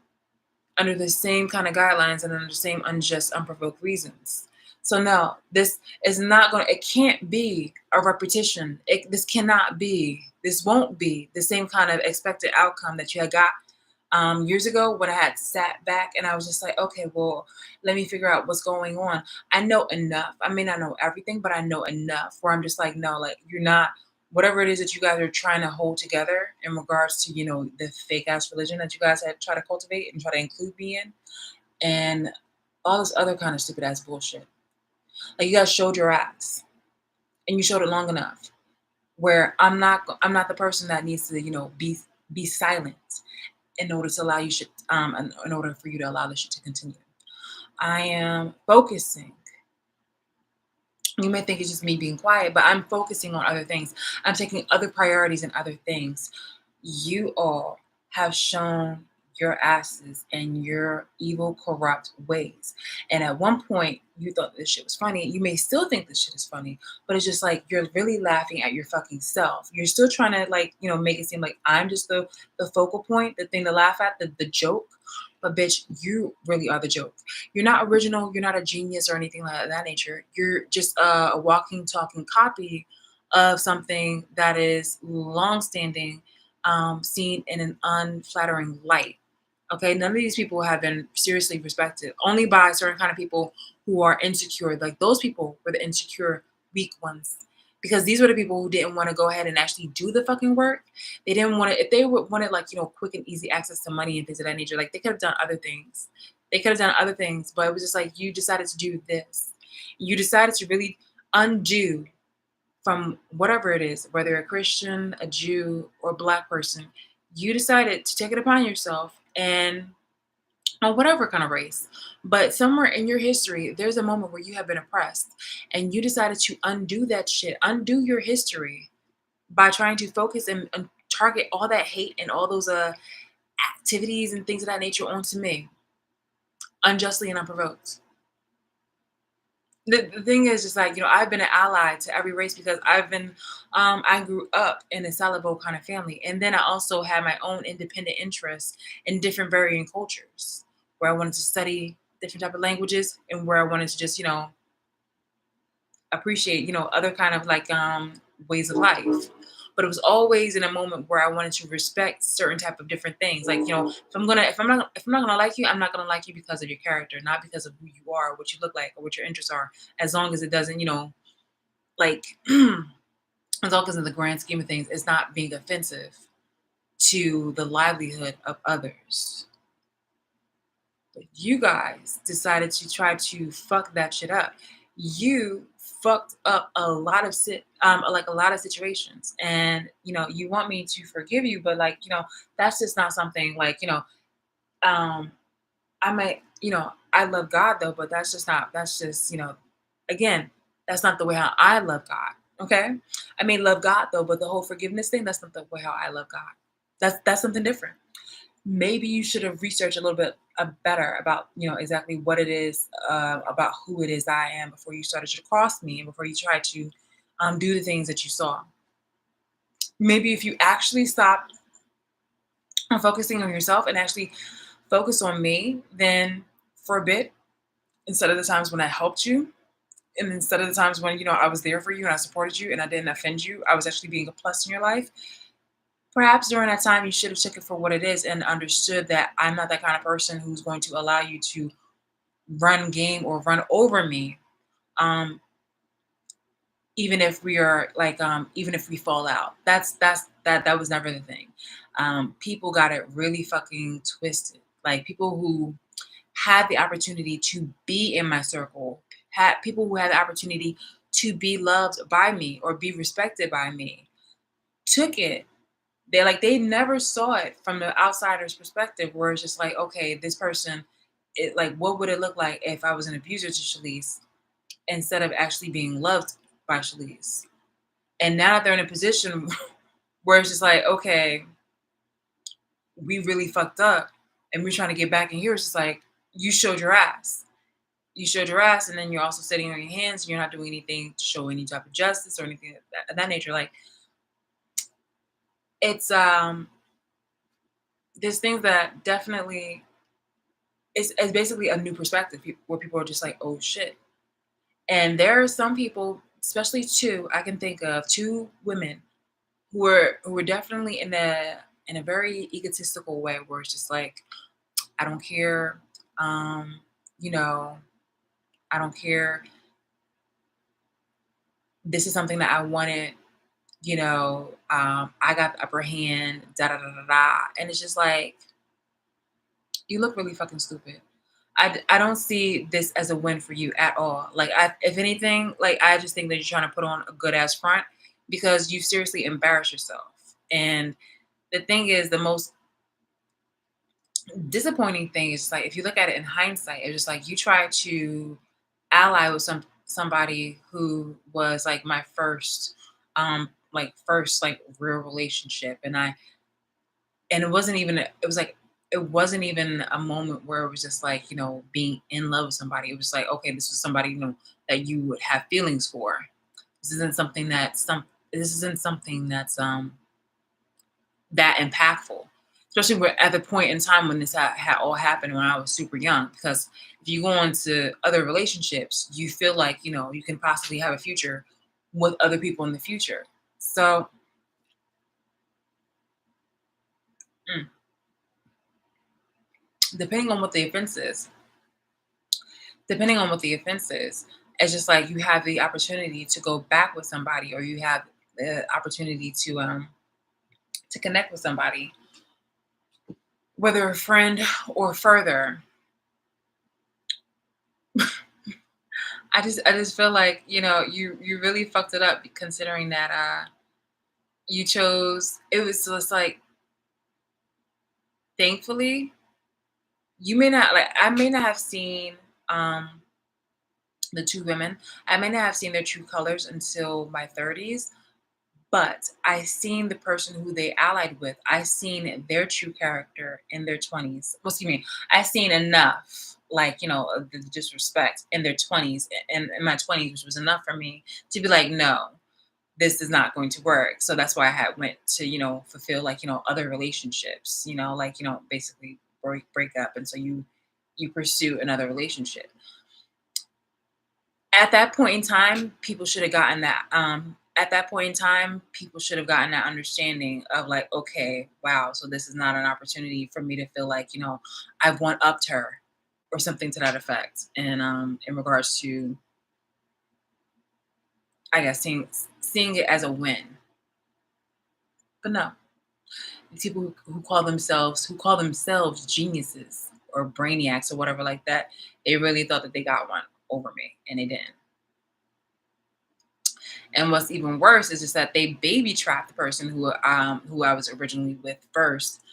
under the same kind of guidelines and under the same unjust, unprovoked reasons. So no, this is not going. It can't be a repetition. This cannot be. This won't be the same kind of expected outcome that you had got years ago when I had sat back and I was just like, okay, well, let me figure out what's going on. I know enough. I may not know everything, but I know enough where I'm just like, no, like you're not. Whatever it is that you guys are trying to hold together in regards to, the fake ass religion that you guys had try to cultivate and try to include me in, and all this other kind of stupid ass bullshit. Like you guys showed your ass, and you showed it long enough. Where I'm not the person that needs to, be silent in order to allow you shit, in order for you to allow this shit to continue. I am focusing. You may think it's just me being quiet, but I'm focusing on other things. I'm taking other priorities and other things. You all have shown your asses and your evil, corrupt ways. And at one point, you thought this shit was funny. You may still think this shit is funny, but it's just like you're really laughing at your fucking self. You're still trying to like, make it seem like I'm just the focal point, the thing to laugh at, the joke. But bitch, you really are the joke. You're not original. You're not a genius or anything like that nature. You're just a walking, talking copy of something that is long-standing, seen in an unflattering light. Okay, none of these people have been seriously respected. Only by certain kind of people who are insecure. Like those people were the insecure, weak ones. Because these were the people who didn't want to go ahead and actually do the fucking work. They didn't want to, if they wanted like, quick and easy access to money and things of that nature, like they could have done other things. They could have done other things, but it was just like, you decided to do this. You decided to really undo from whatever it is, whether a Christian, a Jew, or Black person, you decided to take it upon yourself and on whatever kind of race. But somewhere in your history, there's a moment where you have been oppressed and you decided to undo that shit, undo your history by trying to focus and target all that hate and all those activities and things of that nature onto me, unjustly and unprovoked. The thing is just like, I've been an ally to every race because I grew up in a salad bowl kind of family. And then I also had my own independent interests in different varying cultures where I wanted to study different type of languages and where I wanted to just, appreciate, other kind of like ways of life. But it was always in a moment where I wanted to respect certain type of different things. Like, if I'm not gonna like you, I'm not gonna like you because of your character, not because of who you are, what you look like, or what your interests are. As long as it doesn't, like as long as in the grand scheme of things, it's not being offensive to the livelihood of others. But you guys decided to try to fuck that shit up. You fucked up a lot of like a lot of situations, and you want me to forgive you, but like that's just not something like um I might I love God though, but that's just not. That's just Again, that's not the way how I love God. Okay. I may love God though, but the whole forgiveness thing, that's not the way how I love God. That's something different. Maybe you should have researched a little bit better about, exactly what it is, about who it is I am before you started to cross me and before you tried to do the things that you saw. Maybe if you actually stopped focusing on yourself and actually focus on me, then for a bit, instead of the times when I helped you, and instead of the times when I was there for you and I supported you and I didn't offend you, I was actually being a plus in your life. Perhaps during that time you should have took it for what it is and understood that I'm not that kind of person who's going to allow you to run game or run over me. Um, even if we are like, even if we fall out, that was never the thing. People got it really fucking twisted. Like people who had the opportunity to be in my circle, had people who had the opportunity to be loved by me or be respected by me, took it. They never saw it from the outsider's perspective, where it's just like, okay, this person, it like, what would it look like if I was an abuser to Chalise instead of actually being loved by Chalise? And now that they're in a position where it's just like, okay, we really fucked up and we're trying to get back in here. It's just like, you showed your ass. You showed your ass, and then you're also sitting on your hands and you're not doing anything to show any type of justice or anything of that nature. Like, it's there's things that definitely it's basically a new perspective where people are just like, oh shit. And there are some people, especially two, I can think of two women who were definitely in a very egotistical way, where it's just like, I don't care, um, you know, I don't care. This is something that I wanted, I got the upper hand, da da da da da. And it's just like, you look really fucking stupid. I don't see this as a win for you at all. Like, if anything, like, I just think that you're trying to put on a good ass front because you seriously embarrass yourself. And the thing is, the most disappointing thing is, like, if you look at it in hindsight, it's just like you try to ally with somebody who was like my first like real relationship, and it wasn't even a moment where it was just like, being in love with somebody. It was like, okay, this was somebody, that you would have feelings for. This isn't something that's that impactful, especially at the point in time when this had all happened when I was super young. Because if you go into other relationships, you feel like, you can possibly have a future with other people in the future. So, mm, depending on what the offense is, depending on what the offense is, it's just like you have the opportunity to go back with somebody, or you have the opportunity to connect with somebody, whether a friend or further. I just feel like, you really fucked it up, considering that you chose, it was just like, thankfully, you may not, like, I may not have seen um the two women. I may not have seen their true colors until my 30s, but I seen the person who they allied with. I seen their true character in their 20s. Well, excuse me, I seen enough, like, of the disrespect in their 20s and in my 20s, which was enough for me to be like, no, this is not going to work. So that's why I had went to, fulfill, like, other relationships, like, basically break up. And so you pursue another relationship. At that point in time, people should have gotten that. At that point in time, people should have gotten that understanding of, like, okay, wow, so this is not an opportunity for me to feel like, I've one upped her or something to that effect. And in regards to, I guess, seeing it as a win. But no, the people who call themselves geniuses or brainiacs or whatever like that, they really thought that they got one over me, and they didn't. And what's even worse is just that they baby trapped the person who I was originally with first.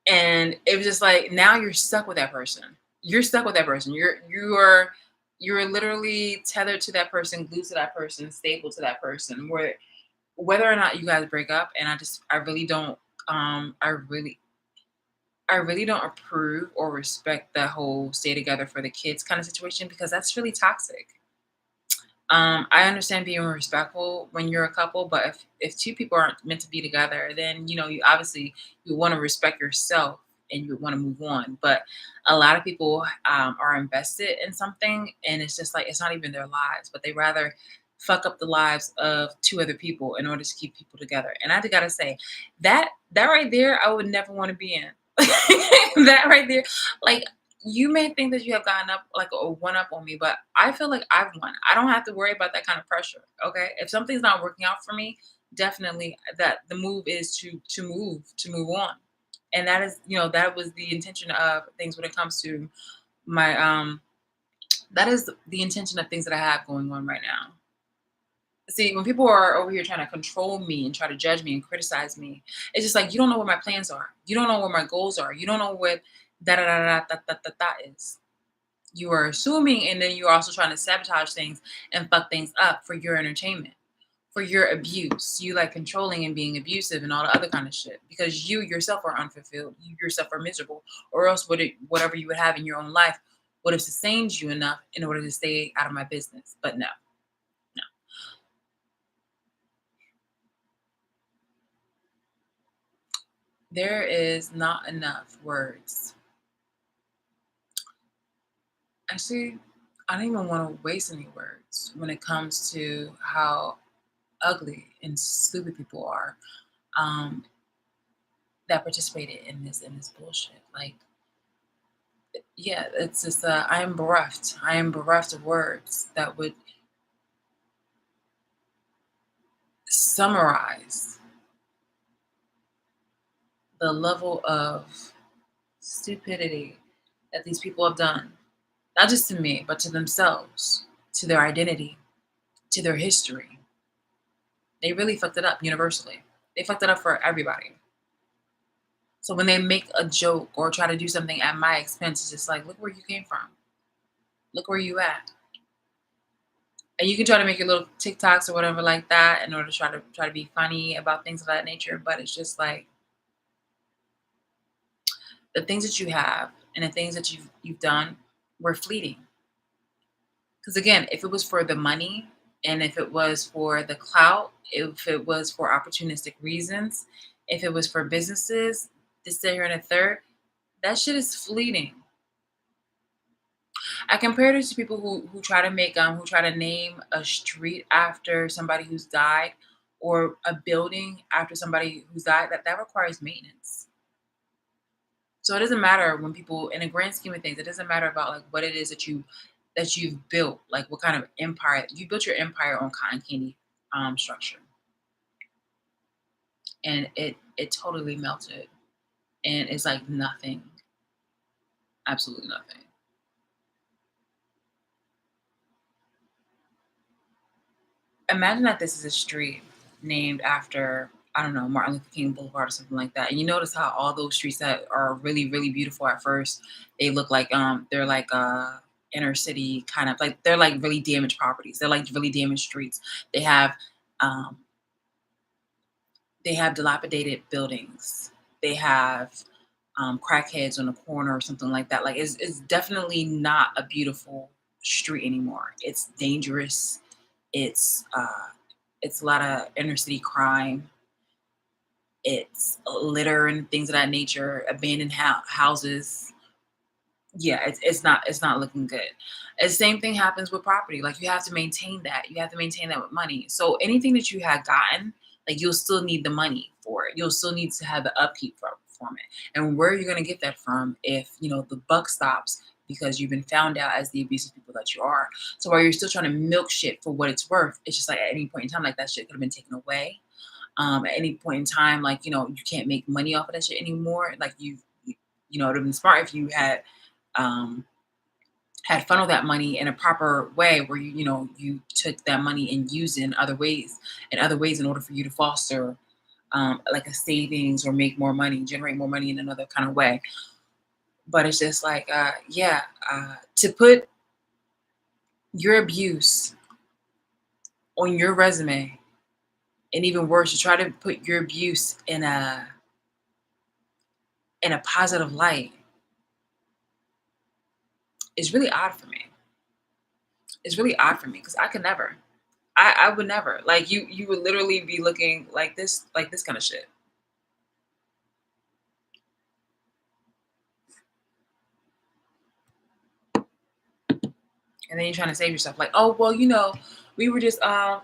And it was just like, now you're stuck with that person. You're stuck with that person. You're literally tethered to that person, glued to that person, stable to that person. Where whether or not you guys break up, and I really don't, um, I really, I really don't approve or respect the whole stay together for the kids kind of situation because that's really toxic. I understand being respectful when you're a couple, but if two people aren't meant to be together, then you obviously you want to respect yourself and you want to move on. But a lot of people are invested in something, and it's just like it's not even their lives, but they rather fuck up the lives of two other people in order to keep people together. And I just gotta say that right there, I would never want to be in. That right there, like you may think that you have gotten up like a one up on me, but I feel like I've won. I don't have to worry about that kind of pressure. Okay. If something's not working out for me, definitely that the move is to move on. And that is, that was the intention of things when it comes to my that is the intention of things that I have going on right now. See, when people are over here trying to control me and try to judge me and criticize me, it's just like you don't know what my plans are. You don't know what my goals are. You don't know what da da da da da da da da is. You are assuming, and then you're also trying to sabotage things and fuck things up for your entertainment, for your abuse. You like controlling and being abusive and all the other kind of shit because you yourself are unfulfilled. You yourself are miserable, or else whatever you would have in your own life would have sustained you enough in order to stay out of my business. But no, no, there is not enough words. Actually, I don't even want to waste any words when it comes to how ugly and stupid people are. Um, that participated in this bullshit. Like, yeah, it's just I am bereft. I am bereft of words that would summarize the level of stupidity that these people have done. Not just to me, but to themselves, to their identity, to their history. They really fucked it up universally. They fucked it up for everybody. So when they make a joke or try to do something at my expense, it's just like, look where you came from. Look where you at. And you can try to make your little TikToks or whatever like that in order to try to be funny about things of that nature. But it's just like the things that you have and the things that you've done were fleeting. Because again, if it was for the money and if it was for the clout, if it was for opportunistic reasons, if it was for businesses, this, that, here, and a third, that shit is fleeting. I compare this to people who try to who try to name a street after somebody who's died or a building after somebody who's died. That requires maintenance. So it doesn't matter when people, in a grand scheme of things, it doesn't matter about like what it is that you've built, like what kind of empire you built your empire on cotton candy structure, and it totally melted, and it's like nothing, absolutely nothing. Imagine that this is a street named after, I don't know, Martin Luther King Boulevard or something like that. And you notice how all those streets that are really, really beautiful at first, they look like they're like inner city kind of like they're like really damaged properties. They're like really damaged streets. They have um they have dilapidated buildings. They have crackheads on the corner or something like that. Like it's definitely not a beautiful street anymore. It's dangerous. It's a lot of inner city crime. It's litter and things of that nature, abandoned houses. Yeah, it's not looking good. The same thing happens with property. Like you have to maintain that. You have to maintain that with money. So anything that you had gotten, like you'll still need the money for it. You'll still need to have the upkeep from it. And where are you going to get that from if the buck stops because you've been found out as the abusive people that you are? So while you're still trying to milk shit for what it's worth, it's just like at any point in time, like that shit could have been taken away. At any point in time, like you can't make money off of that shit anymore. Like it would have been smart if you um had funneled that money in a proper way where you took that money and used it in other ways in order for you to foster like a savings or make more money, generate more money in another kind of way. But it's just like yeah, to put your abuse on your resume, and even worse, you try to put your abuse in a positive light, is really odd for me. It's really odd for me because I could never. I would never. Like you would literally be looking like this kind of shit. And then you're trying to save yourself, like, oh well, we were just pardon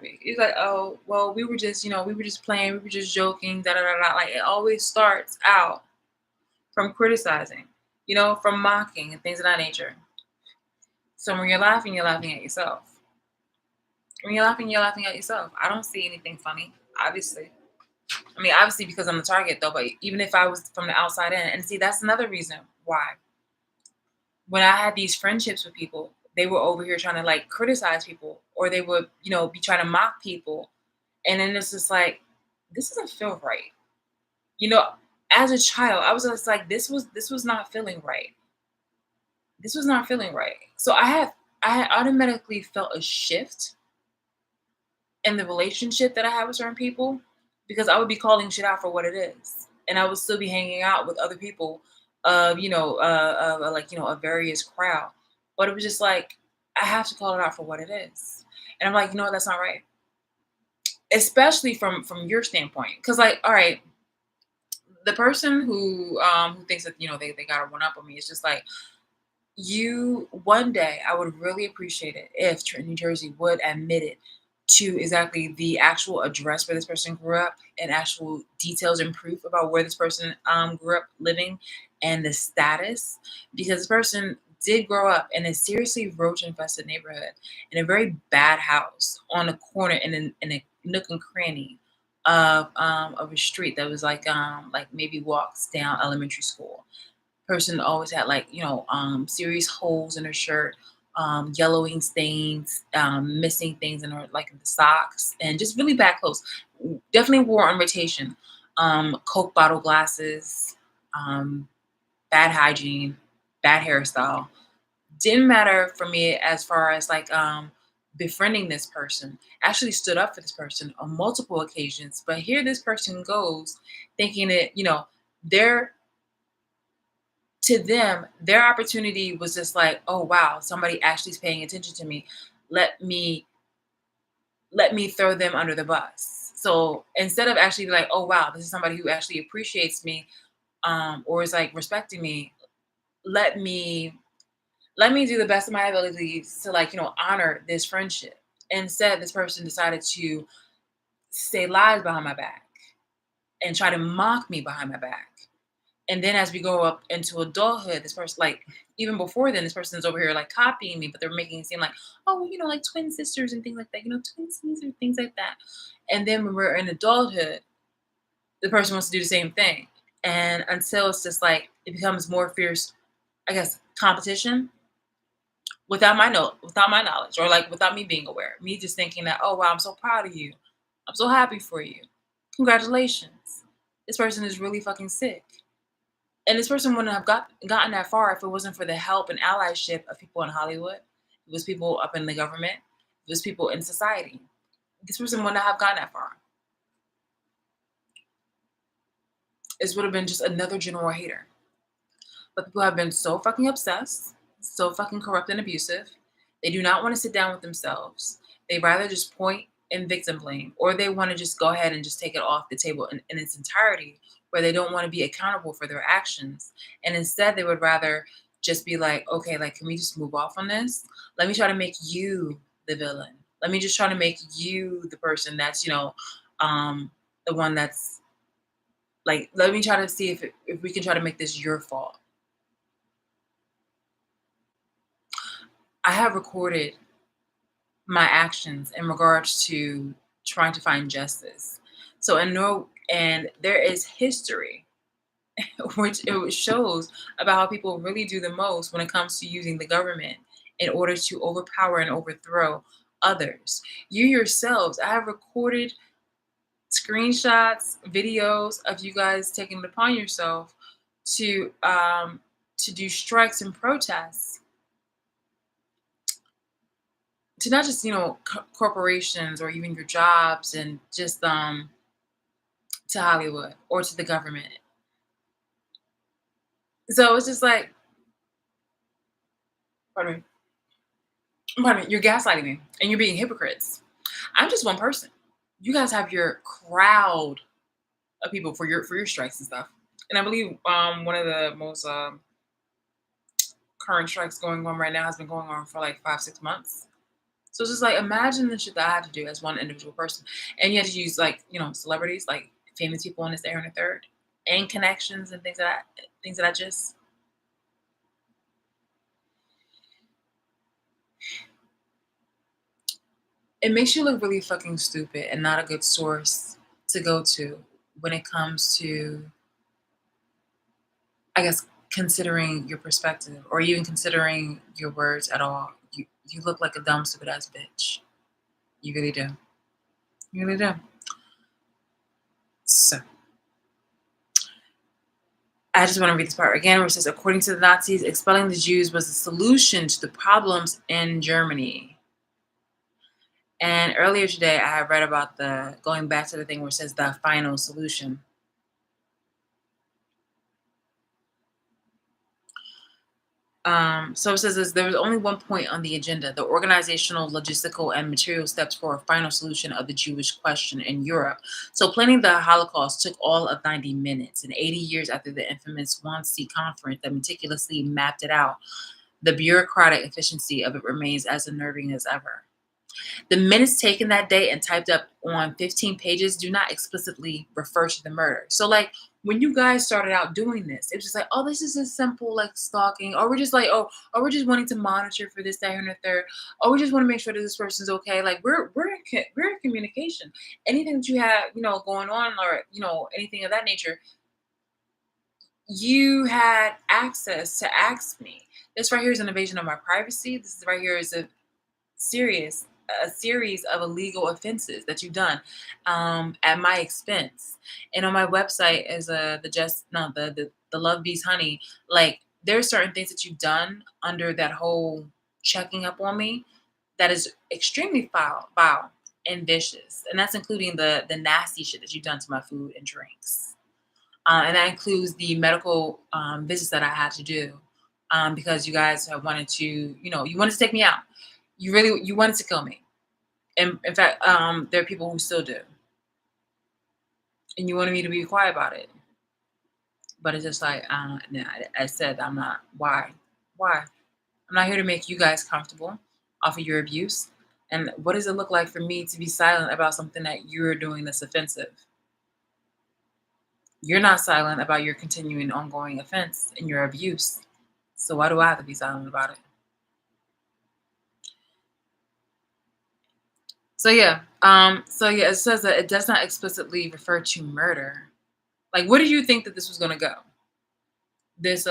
me. It's like, oh well, we were just, we were just playing, we were just joking, da da da da. Like it always starts out from criticizing, from mocking and things of that nature. So when you're laughing at yourself. When you're laughing, you're laughing at yourself. I don't see anything funny, obviously. I mean, obviously because I'm the target though, but even if I was from the outside in, and see, that's another reason why when I had these friendships with people, they were over here trying to like criticize people, or they would, be trying to mock people. And then it's just like, this doesn't feel right. You know, as a child, I was just like, this was not feeling right. This was not feeling right. So I had automatically felt a shift in the relationship that I have with certain people, because I would be calling shit out for what it is, and I would still be hanging out with other people of like a various crowd, but it was just like I have to call it out for what it is, and I'm like, what, that's not right, especially from your standpoint, because like, all right, the person who thinks that they got a one up on me is just like, you one day I would really appreciate it if New Jersey would admit it to exactly the actual address where this person grew up, and actual details and proof about where this person grew up living, and the status, because this person did grow up in a seriously roach infested neighborhood, in a very bad house on a corner, in a nook and cranny of a street that was like maybe walks down elementary school. Person always had like serious holes in her shirt, yellowing stains, missing things in her, like the socks, and just really bad clothes. Definitely wore on rotation. Coke bottle glasses, um, bad hygiene, bad hairstyle. Didn't matter for me as far as like befriending this person. Actually stood up for this person on multiple occasions, but here this person goes thinking that they're to them, their opportunity was just like, oh wow, somebody actually is paying attention to me. Let me let me throw them under the bus. So instead of actually like, oh wow, this is somebody who actually appreciates me, or is like respecting me, let me let me do the best of my abilities to like, honor this friendship. Instead, this person decided to say lies behind my back and try to mock me behind my back. And then as we go up into adulthood, this person, like even before then, this person's over here like copying me, but they're making it seem like, oh, like twin sisters and things like that, twinsies or things like that. And then when we're in adulthood, the person wants to do the same thing. And until it's just like it becomes more fierce, I guess, competition without my knowledge, or like without me being aware. Me just thinking that, oh wow, I'm so proud of you. I'm so happy for you. Congratulations. This person is really fucking sick. And this person wouldn't have gotten that far if it wasn't for the help and allyship of people in Hollywood. It was people up in the government. It was people in society. This person wouldn't have gotten that far. This would have been just another general hater. But people have been so fucking obsessed, so fucking corrupt and abusive. They do not want to sit down with themselves. They rather just point and victim blame, or they want to just go ahead and just take it off the table in its entirety, where they don't want to be accountable for their actions. And instead, they would rather just be like, okay, like, can we just move off on this? Let me try to make you the villain. Let me just try to make you the person that's, the one that's like, let me try to see if we can try to make this your fault. I have recorded my actions in regards to trying to find justice. So and there is history which it shows about how people really do the most when it comes to using the government in order to overpower and overthrow others. You yourselves, I have recorded screenshots, videos of you guys taking it upon yourself to do strikes and protests to not just corporations or even your jobs and just to Hollywood or to the government. So it's just like, pardon me, pardon me, you're gaslighting me and you're being hypocrites. I'm just one person. You guys have your crowd of people for your strikes and stuff. And I believe one of the most current strikes going on right now has been going on for like 5, 6 months. So it's just like imagine the shit that I had to do as one individual person, and you had to use like celebrities, like famous people in this there and the third, and connections and things that I just. It makes you look really fucking stupid and not a good source to go to when it comes to, I guess, considering your perspective or even considering your words at all. You look like a dumb stupid ass bitch. You really do. You really do. So I just want to read this part again where it says, according to the Nazis, expelling the Jews was the solution to the problems in Germany. And earlier today, I had read about the going back to the thing where it says the final solution. So it says this, there was only one point on the agenda: the organizational, logistical, and material steps for a final solution of the Jewish question in Europe. So planning the Holocaust took all of 90 minutes, and 80 years after the infamous Wannsee Conference that meticulously mapped it out, the bureaucratic efficiency of it remains as unnerving as ever. The minutes taken that day and typed up on 15 pages do not explicitly refer to the murder. So, like, when you guys started out doing this, it was just like, oh, this is a simple, like, stalking. Or we're just like, oh, we're just wanting to monitor for this, that, and the third. Or we just want to make sure that this person's okay. Like, we're in communication. Anything that you have, going on or, anything of that nature, you had access to ask me. This right here is an invasion of my privacy. This right here is serious a series of illegal offenses that you've done at my expense. And on my website is the just no the Love Bees Honey. Like there's certain things that you've done under that whole checking up on me that is extremely foul and vicious, and that's including the nasty shit that you've done to my food and drinks. And that includes the medical visits that I had to do because you guys have wanted to, you wanted to take me out. You wanted to kill me. And in fact, there are people who still do. And you wanted me to be quiet about it. But it's just like, nah, I said, I'm not. Why? Why? I'm not here to make you guys comfortable off of your abuse. And what does it look like for me to be silent about something that you're doing that's offensive? You're not silent about your continuing ongoing offense and your abuse. So why do I have to be silent about it? So yeah, it says that it does not explicitly refer to murder. Like, where do you think that this was gonna go? This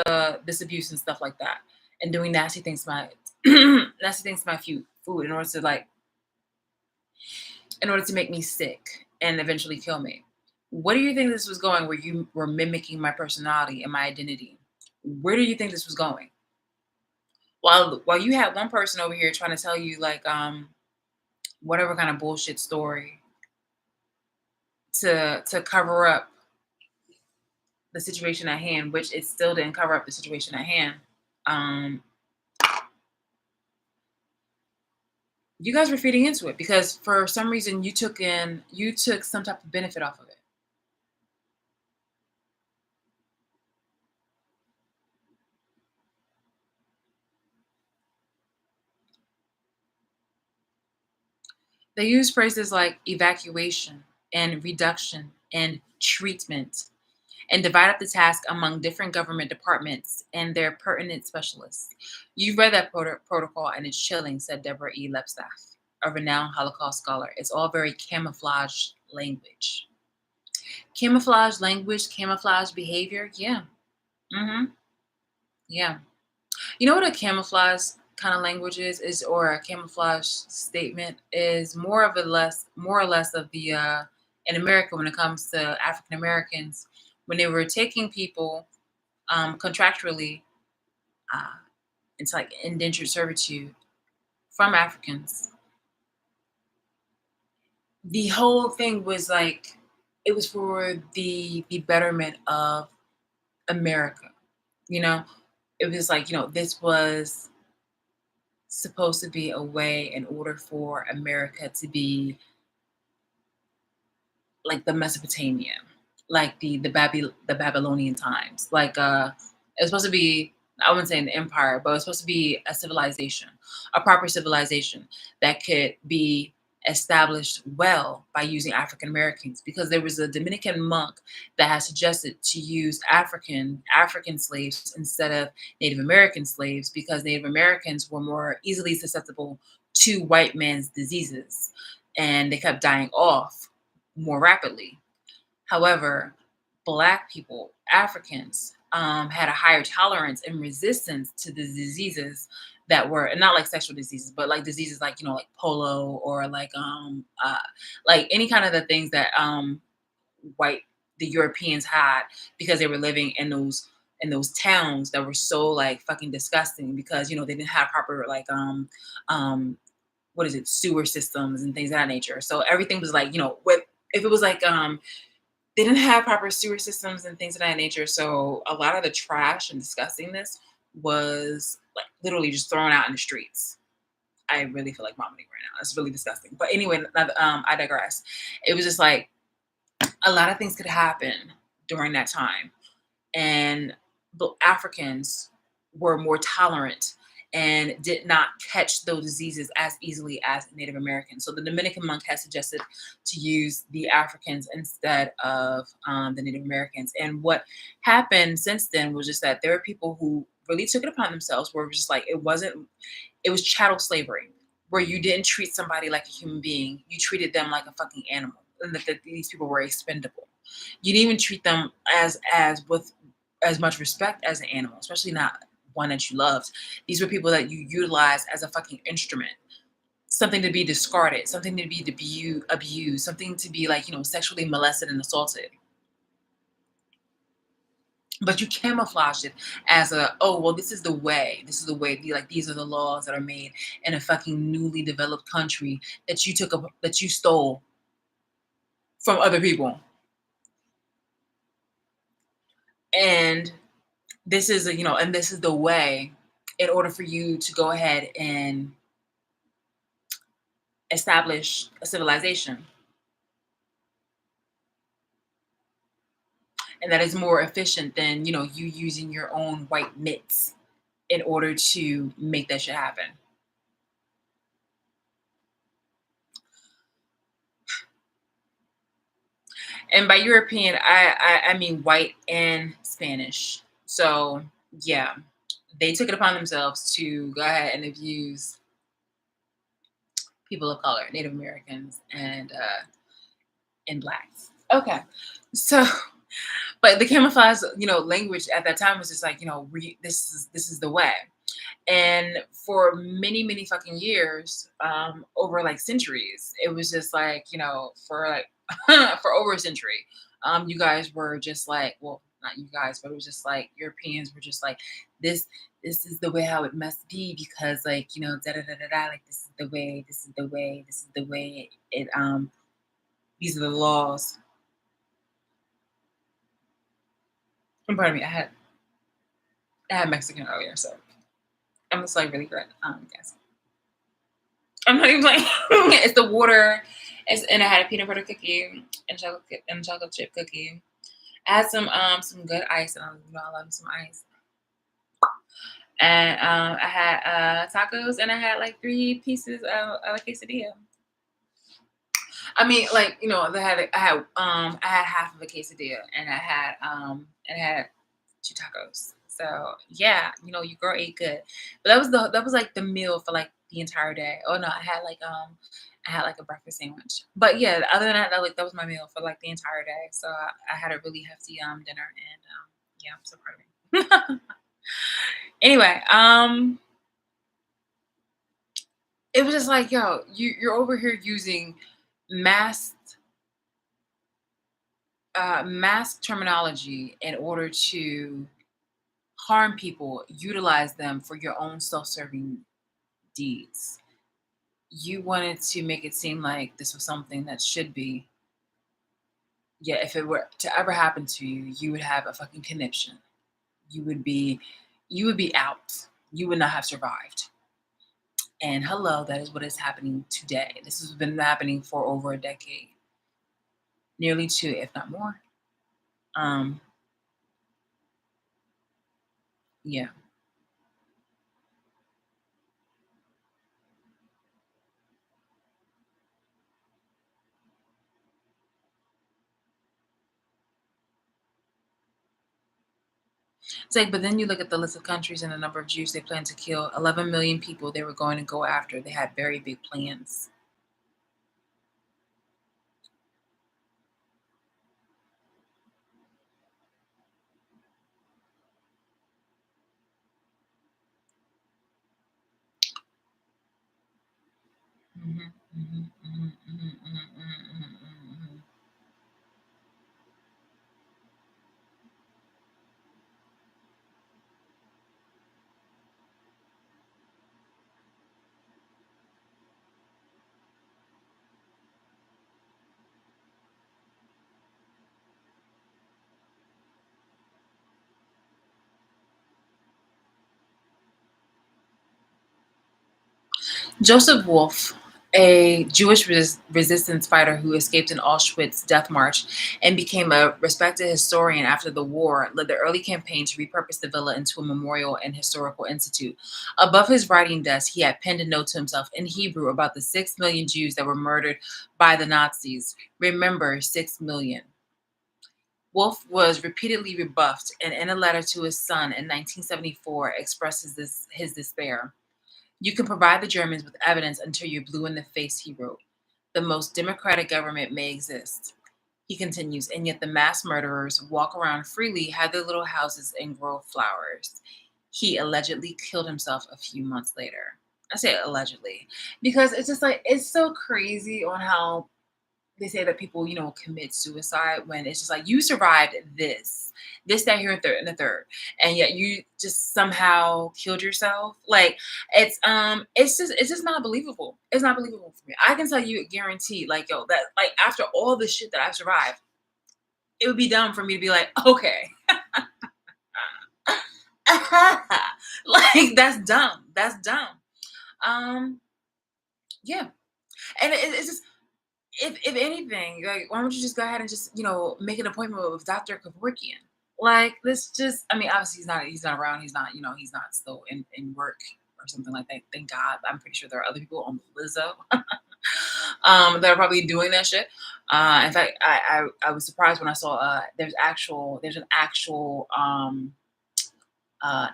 abuse and stuff like that, and doing nasty things to my nasty things to my food in order to make me sick and eventually kill me. Where do you think this was going? Where you were mimicking my personality and my identity? Where do you think this was going? While you had one person over here trying to tell you like whatever kind of bullshit story to cover up the situation at hand, which it still didn't cover up the situation at hand. Um, you guys were feeding into it because for some reason you took some type of benefit off of it. They use phrases like evacuation and reduction and treatment and divide up the task among different government departments and their pertinent specialists. You read that protocol and it's chilling, said Deborah E. Lepstaff, a renowned Holocaust scholar. It's all very camouflage language. Camouflage language, camouflage behavior. Yeah. Mm-hmm. Yeah. You know what a camouflage kind of language is or a camouflage statement is more or less of the in America when it comes to African Americans when they were taking people contractually uh, into like indentured servitude from Africans. the whole thing was like it was for the betterment of America. You know, it was like, this was supposed to be a way in order for America to be like the Mesopotamia, like the Babylonian times. Like it's supposed to be, I wouldn't say an empire, but it's supposed to be a civilization, a proper civilization that could be established well by using African Americans, because there was a Dominican monk that had suggested to use African slaves instead of Native American slaves, because Native Americans were more easily susceptible to white man's diseases and they kept dying off more rapidly. However, Black people, Africans, had a higher tolerance and resistance to the diseases that were, and not like sexual diseases, but like diseases like, like polio, or like any kind of the things that white the Europeans had, because they were living in those towns that were so like fucking disgusting, because they didn't have proper like um what is it, sewer systems and things of that nature. So everything was like, with, if it was like they didn't have proper sewer systems and things of that nature. So a lot of the trash and disgustingness was like literally just thrown out in the streets. I really feel like vomiting right now. It's really disgusting. But anyway, I digress. It was just like a lot of things could happen during that time, and the Africans were more tolerant and did not catch those diseases as easily as Native Americans. So the Dominican monk has suggested to use the Africans instead of the Native Americans. And what happened since then was just that there were people who really took it upon themselves, where it was just like it was chattel slavery, where you didn't treat somebody like a human being, you treated them like a fucking animal, and that these people were expendable. You didn't even treat them as with as much respect as an animal, especially not one that you loved. These were people that you utilized as a fucking instrument, something to be discarded, something to be abused, something to be like, sexually molested and assaulted. But you camouflaged it as oh, well, this is the way, like these are the laws that are made in a fucking newly developed country that you that you stole from other people. And this is and this is the way, in order for you to go ahead and establish a civilization, and that is more efficient than you using your own white mitts in order to make that shit happen. And by European, I mean white and Spanish. So yeah, they took it upon themselves to go ahead and abuse people of color, Native Americans, and blacks. Okay, so but the camouflage, language at that time was just like, this is the way. And for many, many fucking years, over like centuries, it was just like, for like for over a century, you guys were just like, well, not you guys, but it was just like Europeans were just like, this this is the way how it must be, because like, da da da da da, like this is the way, this is the way, this is the way it these are the laws. And pardon me, I had Mexican earlier, so I'm just like really good. Guess I'm not even playing. It's the water. And I had a peanut butter cookie and chocolate chip cookie. I had some good ice, and I love some ice. And I had tacos, and I had like 3 pieces of a quesadilla. I mean, like, I had half of a quesadilla, and I had 2 tacos. So yeah, your girl ate good. But that was like the meal for like the entire day. Oh no, I had like a breakfast sandwich. But yeah, other than that, that was my meal for like the entire day. So I had a really hefty dinner, and yeah, I'm so proud of me. Anyway, it was just like, yo, you're over here using masked mask terminology in order to harm people, utilize them for your own self-serving deeds. you wanted to make it seem like this was something that should be. Yeah, if it were to ever happen to you, you would have a fucking conniption. You would be you would be out. You would not have survived. And hello, that is what is happening today. This has been happening for over a decade, nearly two, if not more. Um, yeah. It's like, but then you look at the list of countries and the number of Jews they plan to kill. 11 million people they were going to go after. They had very big plans. Mhm, mhm, mhm, mhm, mhm, mhm, mhm, mhm. Joseph Wolf, a Jewish resistance fighter who escaped an Auschwitz death march and became a respected historian after the war, led the early campaign to repurpose the villa into a memorial and historical institute. Above his writing desk, he had penned a note to himself in Hebrew about the 6 million Jews that were murdered by the Nazis. Remember, 6 million. Wolf was repeatedly rebuffed, and in a letter to his son in 1974 expresses his despair. You can provide the Germans with evidence until you're blue in the face, he wrote. The most democratic government may exist. He continues, and yet the mass murderers walk around freely, have their little houses, and grow flowers. He allegedly killed himself a few months later. I say allegedly because it's just like, it's so crazy on how they say that people, commit suicide when it's just like you survived this, that, here, and third, and the third, and yet you just somehow killed yourself. Like it's just not believable. It's not believable for me. I can tell you, guaranteed, like yo, that like after all the shit that I've survived, it would be dumb for me to be like, okay, like that's dumb. That's dumb. Um, yeah, and it's just if anything, like, why don't you just go ahead and just, make an appointment with Dr. Kevorkian? Like, this just, I mean, obviously he's not around. He's not, he's not still in work or something like that. Thank God. I'm pretty sure there are other people on Lizzo that are probably doing that shit. In fact, I was surprised when I saw there's an actual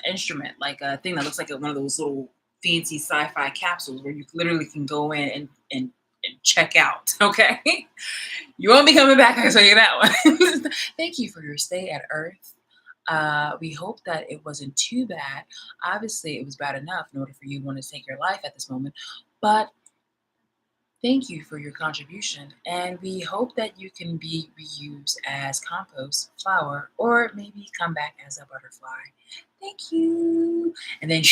instrument, like a thing that looks like one of those little fancy sci-fi capsules where you literally can go in and check out. Okay. You won't be coming back, I tell you that one. Thank you for your stay at Earth. We hope that it wasn't too bad. Obviously, it was bad enough in order for you to want to take your life at this moment. But thank you for your contribution. And we hope that you can be reused as compost, flour, or maybe come back as a butterfly. Thank you. And then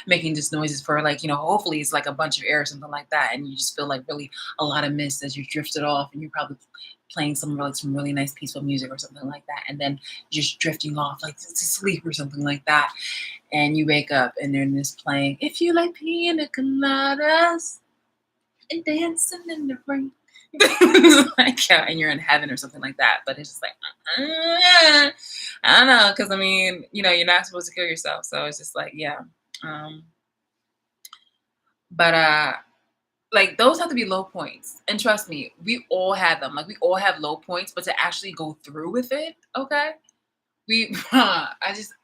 making just noises for like, hopefully it's like a bunch of air or something like that. And you just feel like really a lot of mist as you drifted off and you're probably playing some really nice peaceful music or something like that. And then just drifting off like to sleep or something like that. And you wake up and they're just playing, if you like pina coladas and dancing in the rain. Like, yeah, and you're in heaven or something like that. But it's just like, I don't know, because I mean, you're not supposed to kill yourself. So it's just like, yeah. Um, but like those have to be low points. And trust me, we all had them. Like we all have low points, but to actually go through with it, okay. I just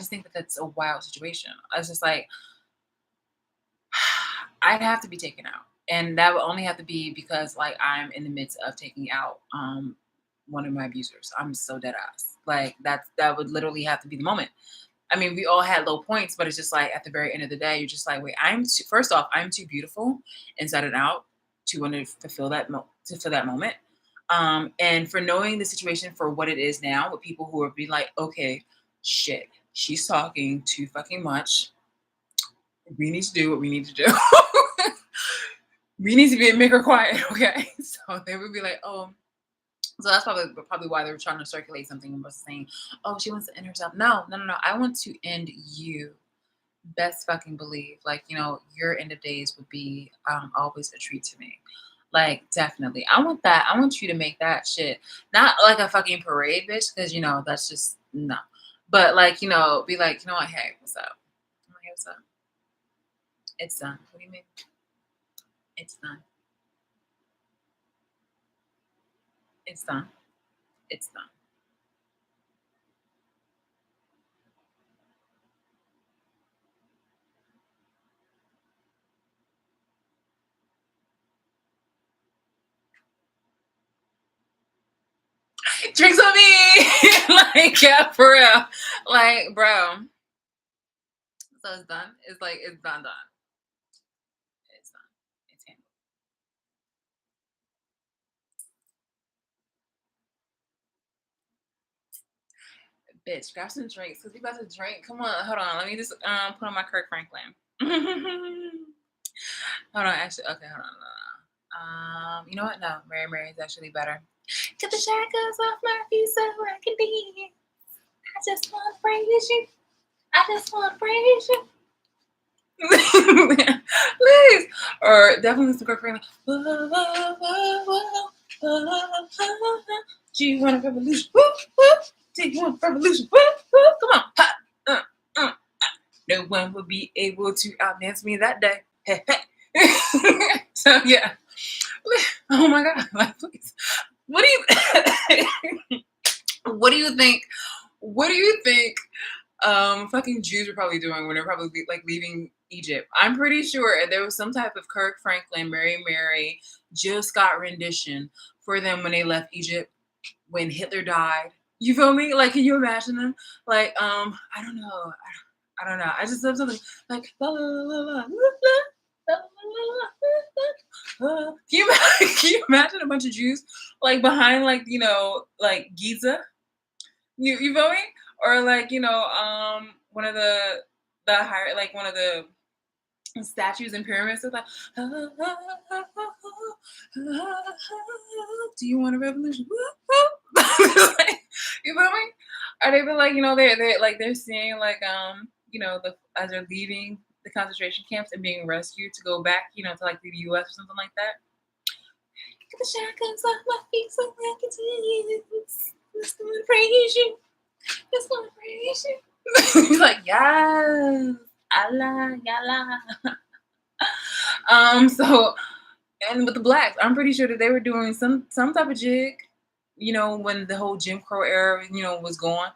think that that's a wild situation. It's just like, I'd have to be taken out. And that would only have to be because like I'm in the midst of taking out one of my abusers. I'm so dead ass. Like that would literally have to be the moment. I mean, we all had low points, but it's just like at the very end of the day, you're just like, wait, first off, I'm too beautiful inside and out to want to fulfill to fill that moment. And for knowing the situation for what it is now, with people who are be like, okay, shit, she's talking too fucking much. We need to do what we need to do. We need to make her quiet, okay? So they would be like, oh, so that's probably why they were trying to circulate something and was saying, oh, she wants to end herself. No, no, no, no. I want to end you. Best fucking believe. Like, your end of days would be always a treat to me. Like, definitely. I want that. I want you to make that shit. Not like a fucking parade, bitch, because that's just no. But like, be like, you know what, hey, what's up? I'm like, hey, what's up? It's done. What do you mean? It's done. It's done. It's done. Drinks with me. Like, yeah, for real. Like, bro. So it's done. It's like it's done. It's done. It's handled. Bitch, grab some drinks because we about to drink. Come on, hold on. Let me just put on my Kirk Franklin. Hold on, actually, okay, hold on. You know what? No, Mary is actually better. Get the shackles off my feet so I can be. I just want to praise you. I just want to praise you. Please. Or definitely some Kirk Franklin. Do you want a revolution? Woo, woo. Do you want a revolution? Woo, woo. Come on. Ha. No one will be able to outdance me that day. Hey, hey. So yeah. Oh my God. Like, please. What do you what do you think? What do you think fucking Jews are probably doing when they're probably like leaving Egypt? I'm pretty sure there was some type of Kirk Franklin, Mary, Jill Scott rendition for them when they left Egypt when Hitler died. You feel me? Like, can you imagine them? Like, I don't know. I don't know. I just love something like la, la, la, la, la, la, can you imagine a bunch of Jews like behind like like Giza? You feel me? Or like one of the higher like one of the statues and pyramids is like do you want a revolution? Like, you feel me? Or they be like they're seeing like the as they're leaving the concentration camps and being rescued to go back to like the US or something like that. Get the shackles off my feet so I can dance. Just gonna praise you. Just gonna praise you. He's like, yes, Allah, yalla. So and with the blacks, I'm pretty sure that they were doing some type of jig, when the whole Jim Crow era, was gone,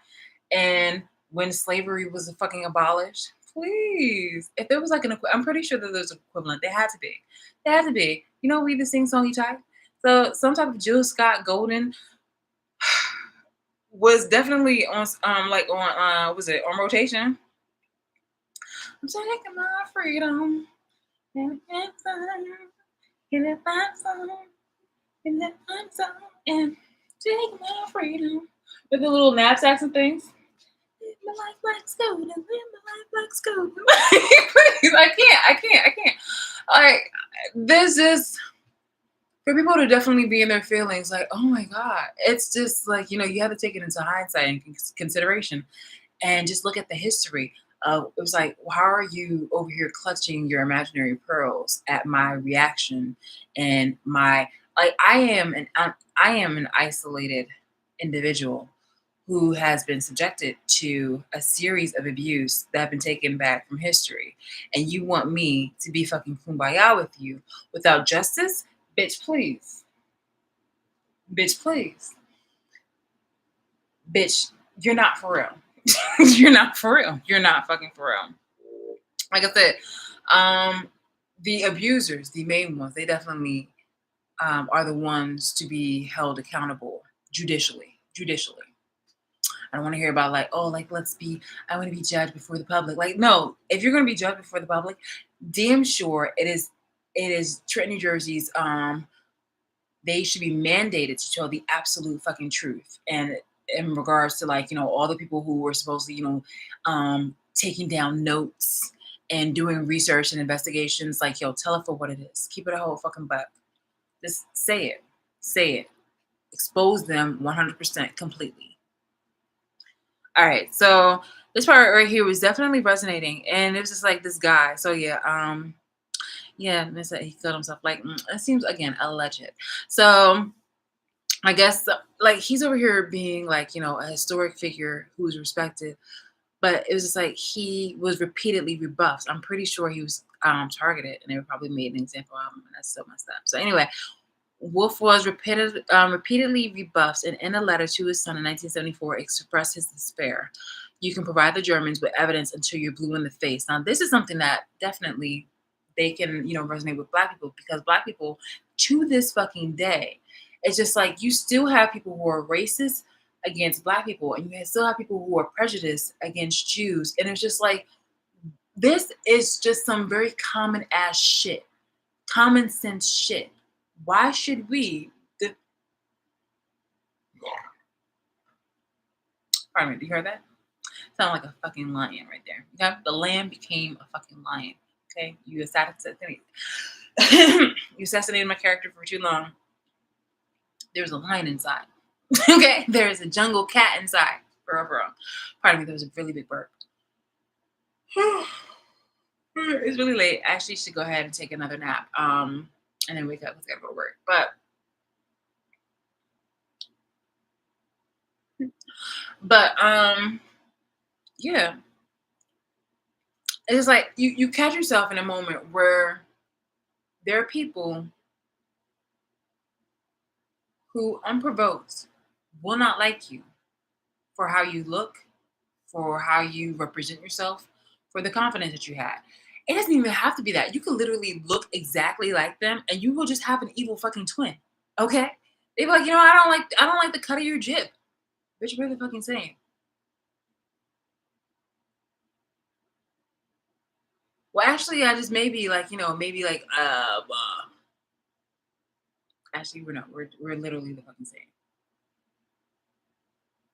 and when slavery was fucking abolished. Please, if there was like I'm pretty sure that there's an equivalent. There had to be. There had to be. We the sing songy type. So some type of Jill Scott Golden was definitely on like on was it on rotation? I'm taking my freedom. And and take my freedom with the little knapsacks and things. Live my life like Skoda, live my life like Skoda. Please, I can't. Like, this is for people to definitely be in their feelings. Like, oh my God, it's just like you have to take it into hindsight and consideration, and just look at the history. It was like, how are you over here clutching your imaginary pearls at my reaction and my like? I am an isolated individual who has been subjected to a series of abuse that have been taken back from history, and you want me to be fucking kumbaya with you without justice, bitch? Please, bitch, please, bitch, you're not for real. You're not for real. You're not fucking for real. Like I said, the abusers, the main ones, they definitely are the ones to be held accountable judicially. Judicially. I don't want to hear about like, oh, like I want to be judged before the public. Like, no, if you're gonna be judged before the public, damn sure it is Trenton, New Jersey's they should be mandated to tell the absolute fucking truth. And in regards to like, all the people who were supposed to, taking down notes and doing research and investigations, like, yo, tell it for what it is. Keep it a whole fucking buck. Just say it. Say it. Expose them 100% completely. All right. So this part right here was definitely resonating. And it was just like this guy. So yeah, yeah, he killed himself. Like, it seems again alleged. So I guess like he's over here being like, a historic figure who's respected, but it was just like he was repeatedly rebuffed. I'm pretty sure he was targeted, and they probably made an example of him, and that's so messed up. So anyway, Wolf was repeatedly rebuffed, and in a letter to his son in 1974, expressed his despair. You can provide the Germans with evidence until you're blue in the face. Now, this is something that definitely they can, resonate with Black people, because Black people, to this fucking day, it's just like you still have people who are racist against Black people, and you still have people who are prejudiced against Jews, and it's just like this is just some very common ass shit, common sense shit. Why should we? Pardon me. Do you hear that? Sound like a fucking lion right there. Okay, the lamb became a fucking lion. Okay, you assassinated. You assassinated my character for too long. There's a lion inside. Okay, there's a jungle cat inside. For real. Pardon me. There was a really big burp. It's really late. I actually should go ahead and take another nap. And then wake up. Let's gotta go to work. But yeah, it's like you catch yourself in a moment where there are people who unprovoked will not like you for how you look, for how you represent yourself, for the confidence that you had. It doesn't even have to be that. You could literally look exactly like them and you will just have an evil fucking twin. Okay? They be like, I don't like the cut of your jib. Bitch, what are they fucking saying? Well, actually, I just maybe like, actually we're not. We're literally the fucking same.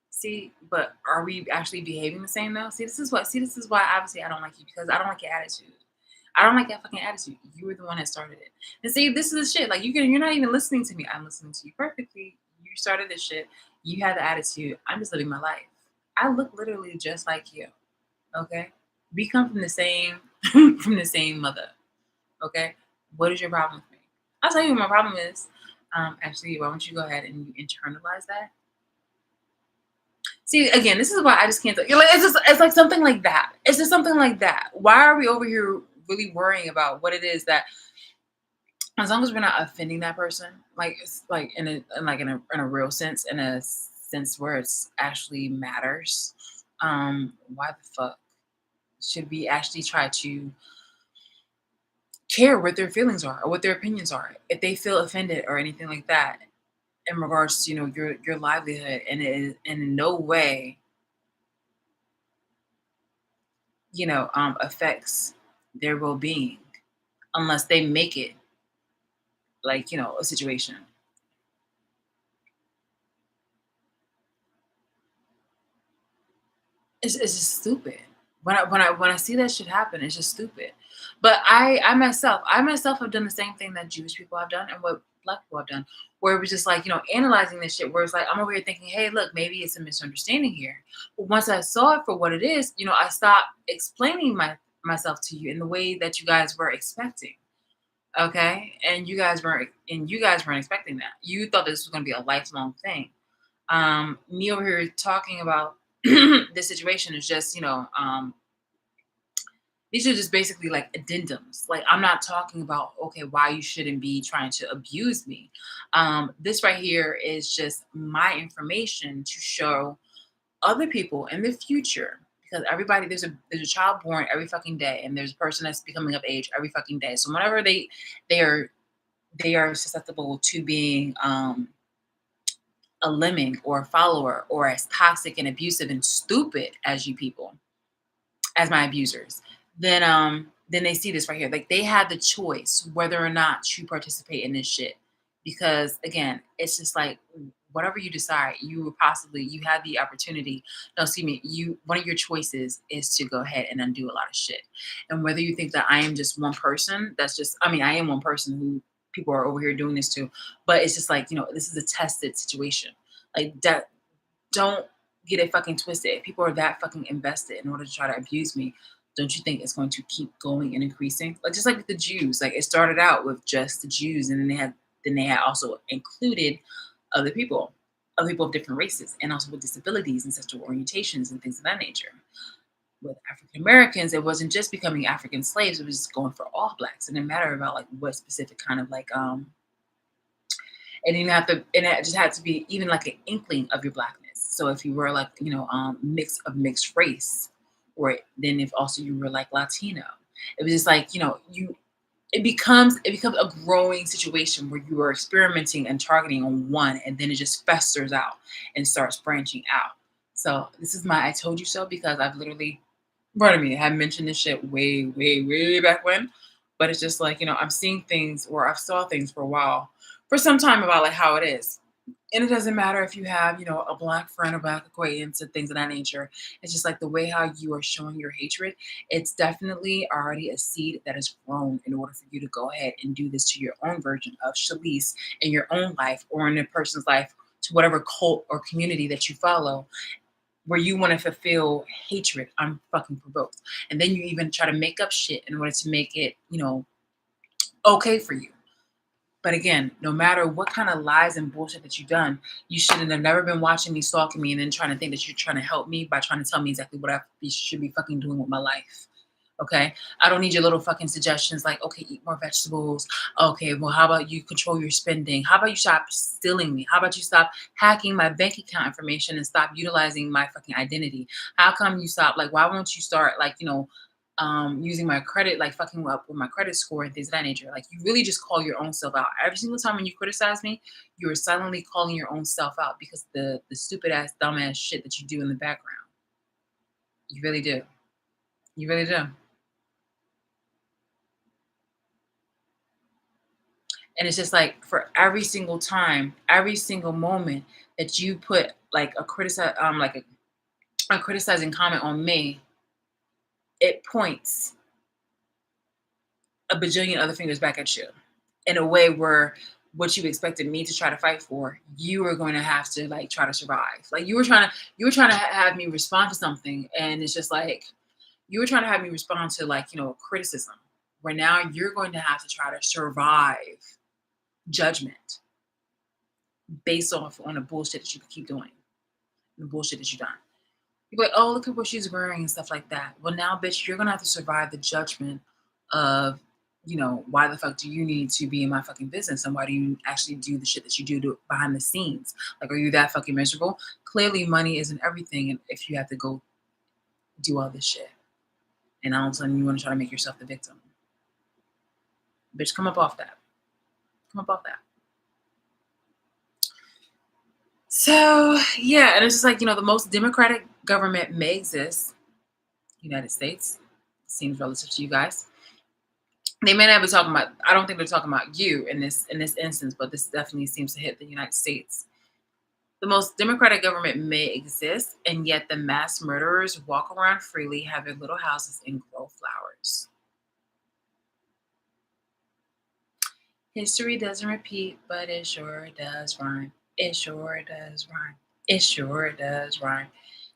See, but are we actually behaving the same though? This is why obviously I don't like you, because I don't like your attitude. I don't like that fucking attitude. You were the one that started it. And see, this is the shit. Like you're not even listening to me. I'm listening to you perfectly. You started this shit. You had the attitude. I'm just living my life. I look literally just like you. Okay? We come from the same from the same mother. Okay? What is your problem with me? I'll tell you what my problem is. Actually, why don't you go ahead and you internalize that? See, again, this is why I just can't. It's like something like that. It's just something like that. Why are we over here really worrying about what it is that, as long as we're not offending that person, like it's like in a real sense, in a sense where it's actually matters. Why the fuck should we actually try to care what their feelings are or what their opinions are if they feel offended or anything like that in regards to your livelihood, and it is in no way affects their well-being unless they make it like a situation. It's just stupid. When I see that shit happen, it's just stupid. But I myself have done the same thing that Jewish people have done and what Black people have done, where it was just like analyzing this shit. Where it's like I'm over here thinking, hey, look, maybe it's a misunderstanding here. But once I saw it for what it is, I stopped explaining myself to you in the way that you guys were expecting. Okay, and you guys weren't expecting that. You thought this was going to be a lifelong thing. Me over here talking about this situation is just these are just basically like addendums. Like I'm not talking about okay why you shouldn't be trying to abuse me. This right here is just my information to show other people in the future, because everybody there's a child born every fucking day, and there's a person that's becoming of age every fucking day. So whenever they are they are susceptible to being a lemming or a follower or as toxic and abusive and stupid as you people, as my abusers, then they see this right here. Like they had the choice whether or not to participate in this shit. Because again, it's just like whatever you decide, you will possibly you have the opportunity. No, excuse me. You one of your choices is to go ahead and undo a lot of shit. And whether you think that I am just one person, that's just I mean I am one person who people are over here doing this to, but it's just like this is a tested situation. Like that, don't get it fucking twisted. If people are that fucking invested in order to try to abuse me, don't you think it's going to keep going and increasing? Like just like with the Jews, like it started out with just the Jews, and then they had also included other people of different races, and also with disabilities and sexual orientations and things of that nature. With African Americans, it wasn't just becoming African slaves; it was just going for all blacks. It didn't matter about like what specific kind of like and you have to, and it just had to be even like an inkling of your blackness. So if you were like, mixed race, or then if also you were like Latino, it was just like, it becomes a growing situation where you are experimenting and targeting on one, and then it just festers out and starts branching out. So this is my I told you so, because I've literally, pardon me, I had mentioned this shit way, way, way back when. But it's just like, I'm seeing things, or I've saw things for a while, for some time, about like how it is. And it doesn't matter if you have, a black friend or black acquaintance and things of that nature. It's just like the way how you are showing your hatred. It's definitely already a seed that is grown in order for you to go ahead and do this to your own version of Chalise in your own life, or in a person's life, to whatever cult or community that you follow, where you want to fulfill hatred unfucking provoked. And then you even try to make up shit in order to make it, okay for you. But again, no matter what kind of lies and bullshit that you've done, you shouldn't have never been watching me, stalking me, and then trying to think that you're trying to help me by trying to tell me exactly what should be fucking doing with my life. Okay? I don't need your little fucking suggestions like, okay, eat more vegetables. Okay, well, how about you control your spending? How about you stop stealing me? How about you stop hacking my bank account information and stop utilizing my fucking identity? How come you stop? Like, why won't you start, like, using my credit, like fucking up with my credit score and things of that nature? Like, you really just call your own self out. Every single time when you criticize me, you're silently calling your own self out because the stupid ass, dumb ass shit that you do in the background. You really do. You really do. And it's just like for every single time, every single moment that you put like a criticizing comment on me, it points a bajillion other fingers back at you in a way where what you expected me to try to fight for, you were going to have to like try to survive. Like you were trying to have me respond to something, and it's just like you were trying to have me respond to like criticism, where now you're going to have to try to survive judgment based off on the bullshit that you keep doing, the bullshit that you've done. You're like, oh, look at what she's wearing and stuff like that. Well, now, bitch, you're gonna have to survive the judgment of, why the fuck do you need to be in my fucking business, and why do you actually do the shit that you do behind the scenes? Like, are you that fucking miserable? Clearly, money isn't everything, and if you have to go do all this shit, and all of a sudden you want to try to make yourself the victim, bitch, come up off that. Come up off that. So yeah, and it's just like the most democratic government may exist, United States, seems relative to you guys. They may not be talking about. I don't think they're talking about you in this instance, but this definitely seems to hit the United States. The most democratic government may exist, and yet the mass murderers walk around freely, have their little houses, and grow flowers. History doesn't repeat, but it sure does rhyme. It sure does rhyme. It sure does rhyme.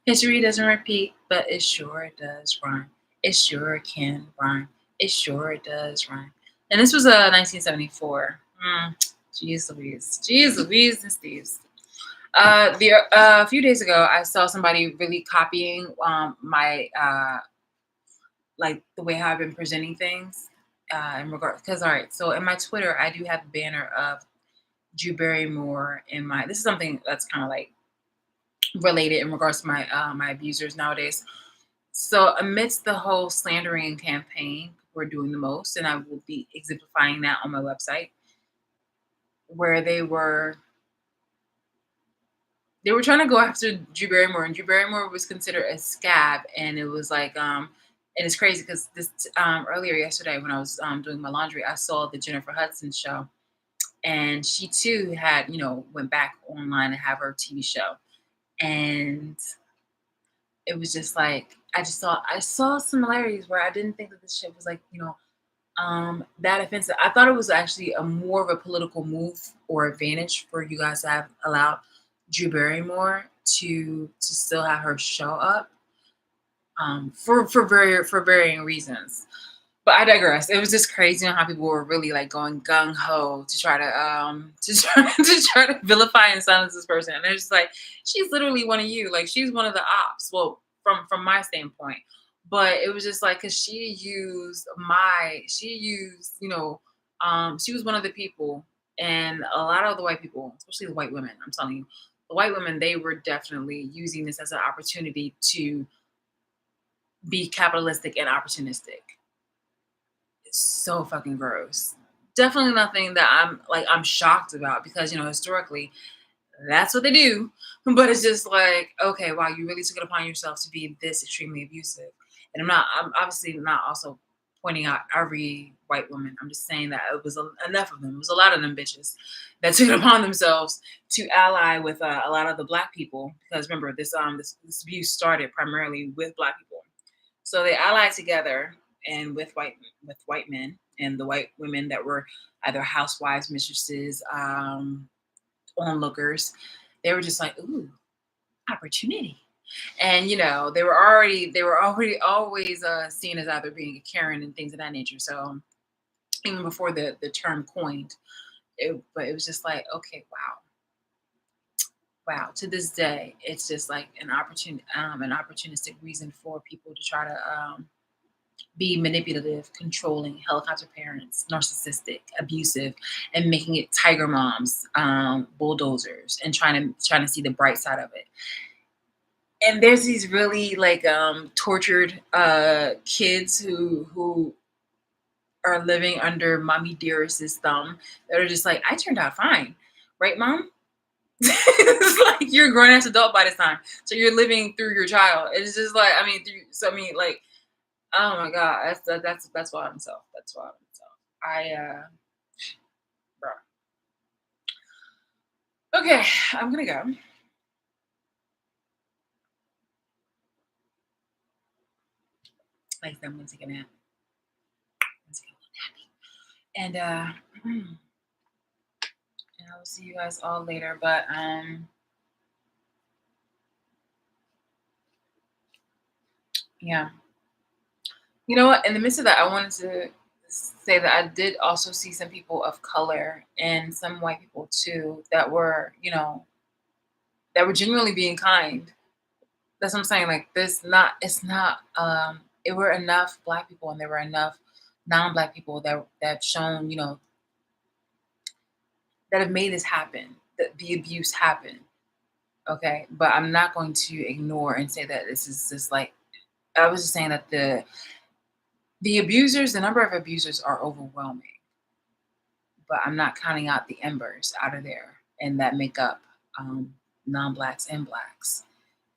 History doesn't repeat, but it sure does rhyme. It sure can rhyme. It sure does rhyme. And this was 1974. Jeez Louise. Jeez Louise and Steve's. A few days ago, I saw somebody really copying my like the way how I've been presenting things in regard. Because all right, so in my Twitter, I do have a banner of Drew Barrymore in my. This is something that's kind of like related in regards to my abusers nowadays. So amidst the whole slandering campaign, we're doing the most, and I will be exemplifying that on my website, where they were trying to go after Drew Barrymore, and Drew Barrymore was considered a scab, and it was like and it's crazy because this earlier yesterday when I was doing my laundry, I saw the Jennifer Hudson show, and she too had, went back online and have her TV show. And it was just like I saw similarities where I didn't think that this shit was like, that offensive. I thought it was actually a more of a political move or advantage for you guys to have allowed Drew Barrymore to still have her show up, for varying reasons. But I digress. It was just crazy on how people were really like going gung ho to try to vilify and silence this person. And they're just like, she's literally one of you. Like she's one of the ops. Well, from my standpoint. But it was just like, cause she was one of the people, and a lot of the white people, especially the white women, I'm telling you, the white women, they were definitely using this as an opportunity to be capitalistic and opportunistic. It's so fucking gross. Definitely nothing that I'm shocked about, because historically that's what they do. But it's just like, okay, wow, you really took it upon yourself to be this extremely abusive. And I'm obviously not also pointing out every white woman. I'm just saying that it was enough of them. It was a lot of them bitches that took it upon themselves to ally with a lot of the black people, because remember this abuse started primarily with black people. So they allied together and with white men, and the white women that were either housewives, mistresses, onlookers. They were just like, ooh, opportunity. And they were already always seen as either being a Karen and things of that nature. So even before the term coined, but it was just like, okay, wow. To this day, it's just like an opportunistic reason for people to try to be manipulative, controlling, helicopter parents, narcissistic, abusive, and making it tiger moms, bulldozers, and trying to see the bright side of it. And there's these really like tortured kids who are living under mommy dearest's thumb, that are just like, I turned out fine, right, mom? It's like you're a grown ass adult by this time, so you're living through your child. It's just like, like, oh my god, that's wild himself. That's wild himself. Bro. Okay, I'm gonna go. Like I said, I'm gonna take a nap. I'm gonna take a little nappy. And I will see you guys all later. But yeah. You know what? In the midst of that, I wanted to say that I did also see some people of color and some white people too that were, genuinely being kind. That's what I'm saying. Like this, not it's not. It were enough black people, and there were enough non-black people that shown, that have made this happen, that the abuse happen. Okay, but I'm not going to ignore and say that this is just like, I was just saying that the number of abusers are overwhelming, but I'm not counting out the embers out of there, and that make up non-blacks and blacks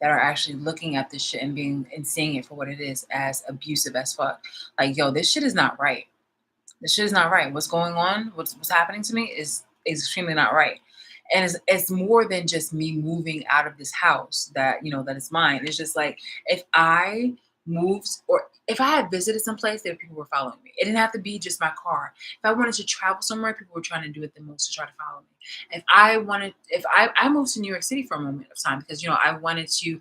that are actually looking at this shit and seeing it for what it is, as abusive as fuck. Like, yo, this shit is not right. This shit is not right. What's going on? What's happening to me is extremely not right. And it's more than just me moving out of this house that is mine. It's just like, if I moved, or if I had visited someplace, there people were following me. It didn't have to be just my car. If I wanted to travel somewhere, people were trying to do it the most to try to follow me. If I moved to New York City for a moment of time, because I wanted to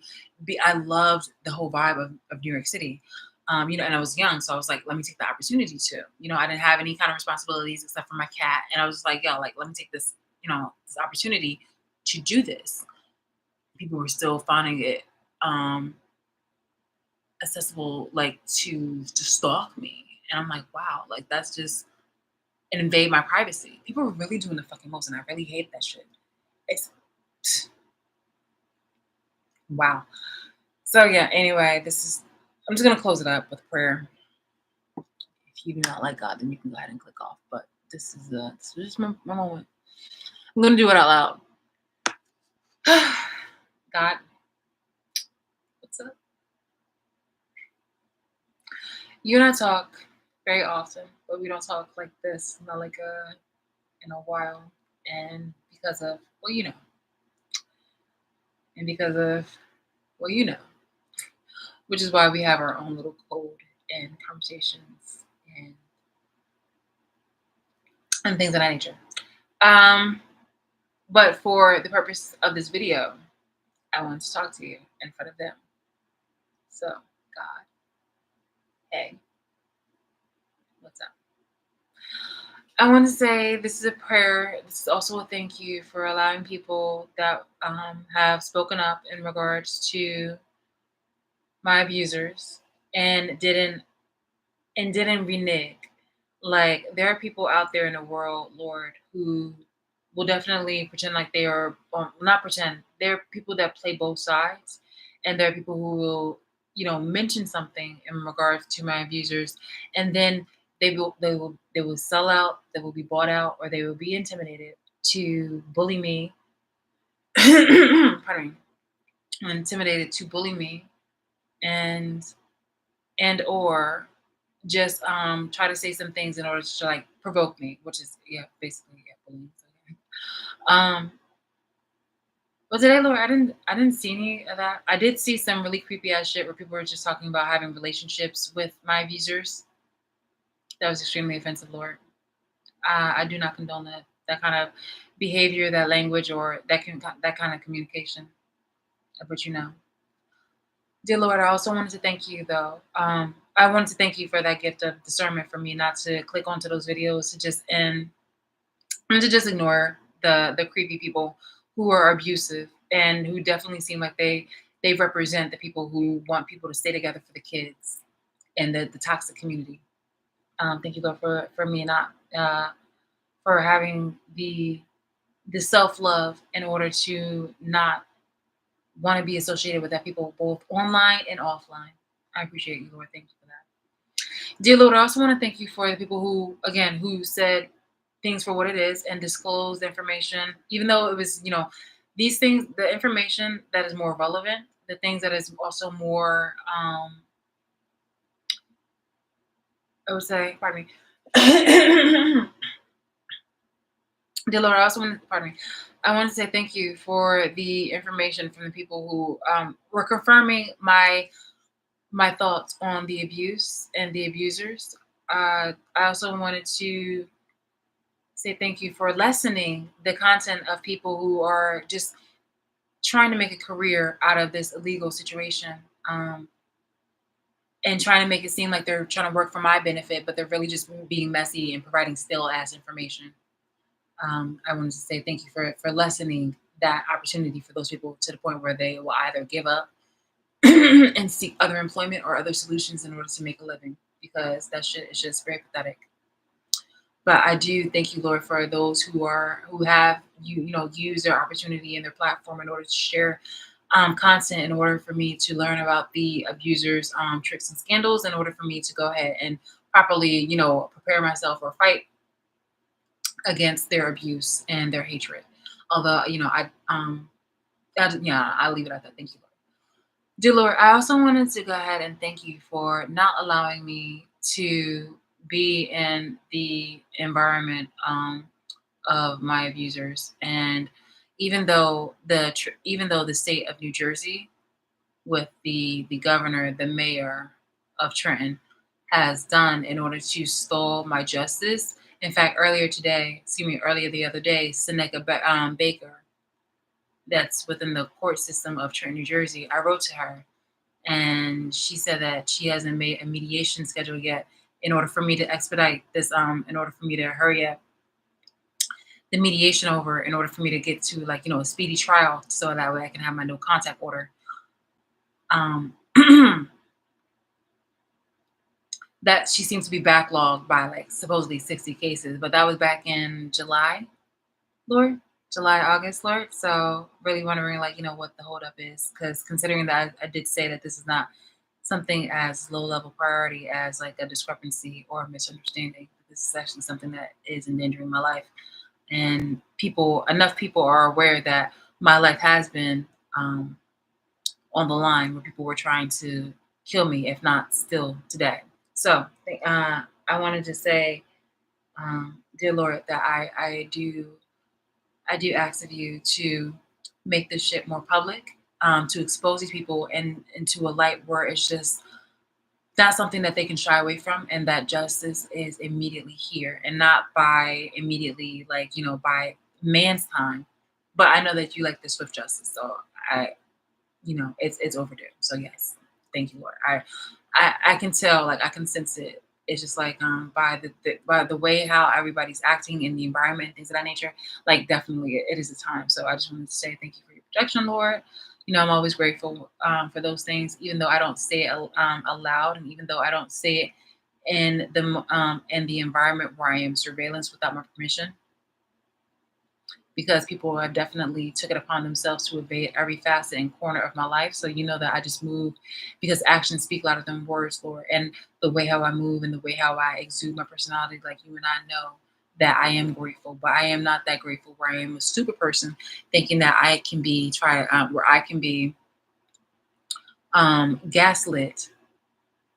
I loved the whole vibe of New York City. And I was young, so I was like, let me take the opportunity to. I didn't have any kind of responsibilities except for my cat, and I was just like, yo, like, let me take this opportunity to do this. People were still finding it accessible, like, to stalk me, and I'm like, wow, like, that's just and invade my privacy. People were really doing the fucking most, and I really hate that shit. It's wow. So yeah. Anyway, I'm just gonna close it up with prayer. If you do not like God, then you can go ahead and click off. But this is just my moment. I'm gonna do it out loud. God, what's up? You and I talk very often, but we don't talk like this, not like in a while. and because of, well, you know, and because of, well, you know, which is why we have our own little code and conversations and things of that nature. Um, but for the purpose of this video, I want to talk to you in front of them. So, God, hey, what's up? I want to say this is a prayer. This is also a thank you for allowing people that have spoken up in regards to my abusers and didn't renege. Like, there are people out there in the world, Lord, who will definitely pretend like they are, not pretend. There are people that play both sides, and there are people who will, mention something in regards to my abusers, and then they will sell out, they will be bought out, or they will be intimidated to bully me. Pardon me, intimidated to bully me, and or just try to say some things in order to like provoke me, which is, yeah, basically, yeah, bullying. So, yeah. But today, Lord, I didn't see any of that. I did see some really creepy ass shit where people were just talking about having relationships with my abusers. That was extremely offensive, Lord. I do not condone that kind of behavior, that language, or that kind of communication. But dear Lord, I also wanted to thank you, though. I wanted to thank you for that gift of discernment for me not to click onto those videos and to just ignore the creepy people who are abusive and who definitely seem like they represent the people who want people to stay together for the kids and the toxic community. Thank you, Lord, for me not for having the self love in order to not want to be associated with that people both online and offline. I appreciate you, Lord. Thank you for that. Dear Lord, I also want to thank you for the people who, again, who said things for what it is and disclosed information, even though it was, these things, the information that is more relevant, the things that is also more, I would say, pardon me. Dear Lord, I also want to, pardon me, I want to say thank you for the information from the people who were confirming my thoughts on the abuse and the abusers. I also wanted to say thank you for lessening the content of people who are just trying to make a career out of this illegal situation, and trying to make it seem like they're trying to work for my benefit, but they're really just being messy and providing still ass information. I wanted to say thank you for lessening that opportunity for those people to the point where they will either give up and seek other employment or other solutions in order to make a living, because that shit is just very pathetic. But I do thank you, Lord, for those who have used their opportunity and their platform in order to share content in order for me to learn about the abusers' tricks and scandals, in order for me to go ahead and properly, prepare myself or fight against their abuse and their hatred. Although, I'll leave it at that. Thank you, Lord. Dear Lord, I also wanted to go ahead and thank you for not allowing me to be in the environment of my abusers. And even though the state of New Jersey, with the governor, the mayor of Trenton, has done in order to stall my justice. In fact, earlier the other day, Seneca Baker, that's within the court system of Trenton, New Jersey, I wrote to her, and she said that she hasn't made a mediation schedule yet in order for me to expedite this, in order for me to hurry up the mediation over, in order for me to get to, like, a speedy trial, so that way I can have my no contact order. Um, that she seems to be backlogged by like supposedly 60 cases, but that was back in July, Lord. July, August, Lord. So really wondering, like, what the holdup is, because considering that I did say that this is not something as low level priority as like a discrepancy or a misunderstanding. This is actually something that is endangering my life, and enough people are aware that my life has been on the line, where people were trying to kill me, if not still today. So I wanted to say, dear Lord, that I do I do ask of you to make this shit more public, to expose these people and into a light where it's just not something that they can shy away from, and that justice is immediately here and not by immediately, like, by man's time. But I know that you like the swift justice, so I, it's overdue. So yes, thank you, Lord. I can tell, like, I can sense it. It's just like, by the way how everybody's acting in the environment, things of that nature. Like, definitely, it is a time. So I just wanted to say thank you for your protection, Lord. I'm always grateful, for those things, even though I don't say it aloud, and even though I don't say it in the environment where I am surveillance without my permission, because people have definitely took it upon themselves to invade every facet and corner of my life. So you know that I just move because actions speak louder than words, Lord. And the way how I move and the way how I exude my personality, like you and I know that I am grateful, but I am not that grateful where I am a stupid person thinking that I can be where I can be gaslit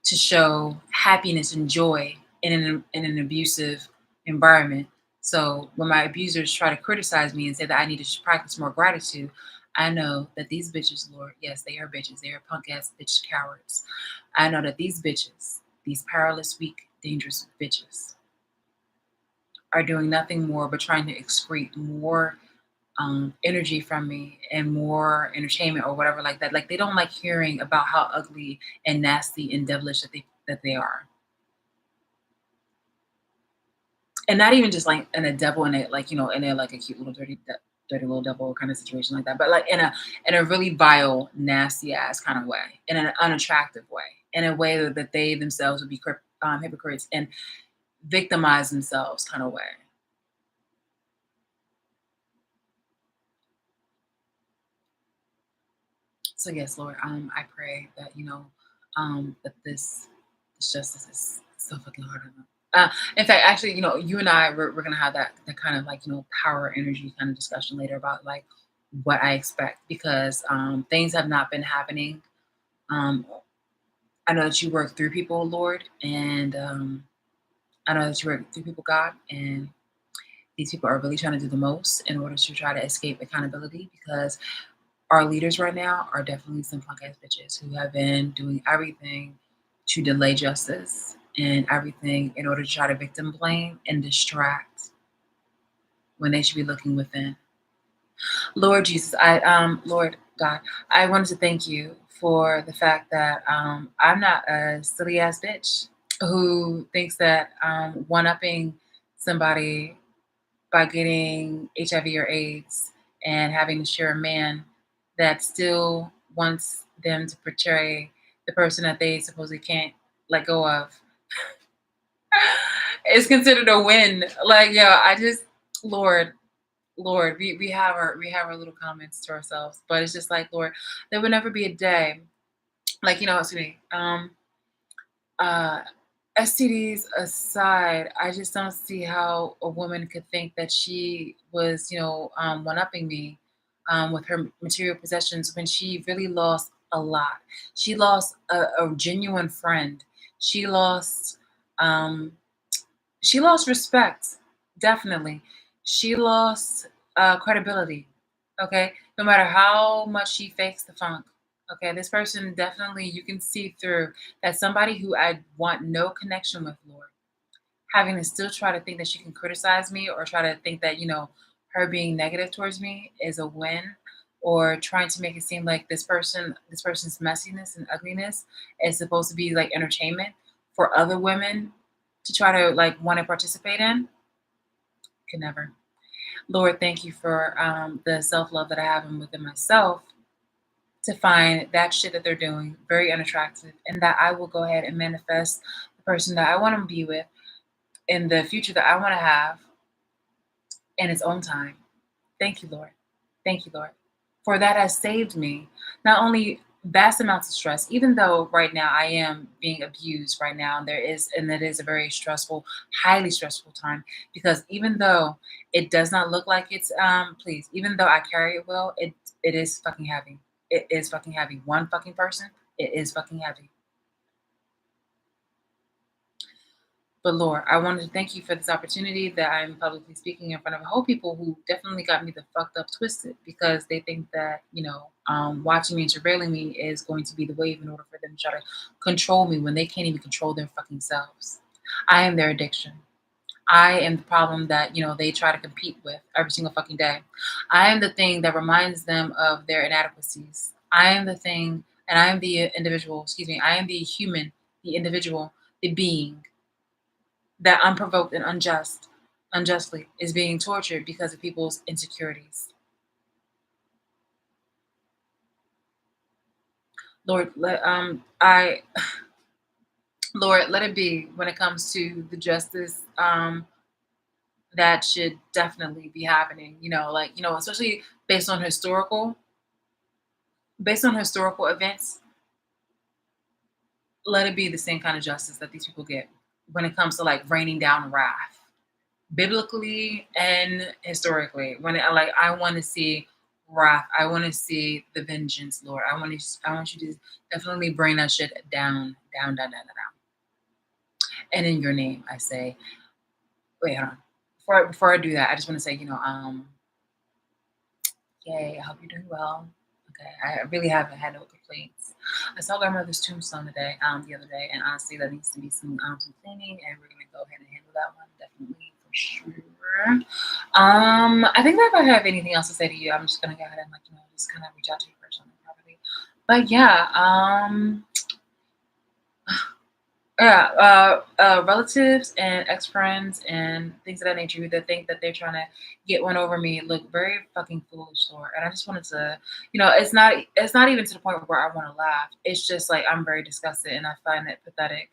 to show happiness and joy in an abusive environment. So when my abusers try to criticize me and say that I need to practice more gratitude, I know that these bitches, Lord, yes, they are bitches. They are punk ass bitch cowards. I know that these bitches, these powerless, weak, dangerous bitches, are doing nothing more but trying to excrete more energy from me and more entertainment or whatever like that. Like, they don't like hearing about how ugly and nasty and devilish that they are. And not even just like in a devil in it, like, in a like a cute little dirty little devil kind of situation like that, but like in a really vile, nasty ass kind of way, in an unattractive way, in a way that they themselves would be hypocrites and victimize themselves kind of way. So yes, Lord, I pray that that this justice is so fucking hard on them. In fact, actually, you and I we're gonna have that kind of like power energy kind of discussion later about like what I expect, because things have not been happening. Um, I know that you work through people, Lord, and I know that you work through people, God, and these people are really trying to do the most in order to try to escape accountability, because our leaders right now are definitely some punk ass bitches who have been doing everything to delay justice and everything in order to try to victim blame and distract when they should be looking within. Lord Jesus, Lord God, I wanted to thank you for the fact that I'm not a silly ass bitch who thinks that one upping somebody by getting HIV or AIDS and having to share a man that still wants them to portray the person that they supposedly can't let go of is considered a win. Like, yo, Lord, Lord, we have our little comments to ourselves, but it's just like, Lord, there would never be a day, like, excuse me, uh, STDs aside, I just don't see how a woman could think that she was, one upping me with her material possessions when she really lost a lot. She lost a genuine friend. She lost, um, she lost respect, definitely. She lost credibility. Okay, no matter how much she fakes the funk. Okay, this person definitely, you can see through that somebody who I want no connection with, Lord, having to still try to think that she can criticize me or try to think that her being negative towards me is a win, or trying to make it seem like this person's messiness and ugliness is supposed to be like entertainment for other women to try to like want to participate in. Could never. Lord, thank you for the self-love that I have within myself to find that shit that they're doing very unattractive, and that I will go ahead and manifest the person that I want to be with in the future that I want to have in its own time. Thank you, Lord. Thank you, Lord. For that has saved me not only vast amounts of stress, even though right now I am being abused right now, and it is a very stressful, highly stressful time, because even though it does not look like it's please, even though I carry it well, it is fucking heavy. It is fucking heavy. One fucking person, it is fucking heavy. But Lord, I wanted to thank you for this opportunity that I'm publicly speaking in front of a whole people who definitely got me the fucked up twisted because they think that, watching me and surveilling me is going to be the wave in order for them to try to control me when they can't even control their fucking selves. I am their addiction. I am the problem that, they try to compete with every single fucking day. I am the thing that reminds them of their inadequacies. I am the thing, and I am the individual, excuse me, I am the human, the individual, the being that unprovoked and unjustly is being tortured because of people's insecurities. Lord, Lord, let it be when it comes to the justice that should definitely be happening. Especially based on historical events. Let it be the same kind of justice that these people get when it comes to like raining down wrath, biblically and historically. I want to see wrath. I want to see the vengeance, Lord. I want you to definitely bring that shit down, down, down, down, down, down. And in your name, I say, wait, hold on. Before I do that, I just want to say, yay, I hope you're doing well. Okay, I really haven't had no complaints. I saw grandmother's tombstone the other day, and honestly, that needs to be some cleaning, and we're gonna go ahead and handle that one definitely for sure. I think that if I have anything else to say to you, I'm just gonna go ahead and just kind of reach out to you personally, probably. But yeah, relatives and ex-friends and things of that nature that think that they're trying to get one over me look very fucking foolish, Lord. And I just wanted to, it's not even to the point where I want to laugh. It's just like I'm very disgusted and I find it pathetic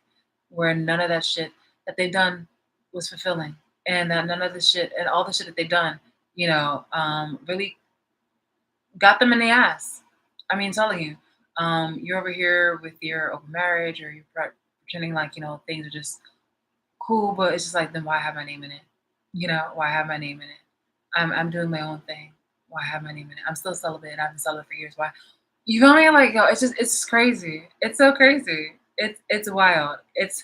where none of that shit that they've done was fulfilling. And none of the shit and all the shit that they've done, really got them in the ass. I mean, telling you, you're over here with your open marriage or you're pretending like, things are just cool, but it's just like, then why have my name in it? Why have my name in it? I'm doing my own thing. Why have my name in it? I'm still celibate and I've been celibate for years. Why? You feel me? Like, yo, it's crazy. It's so crazy. It's wild. It's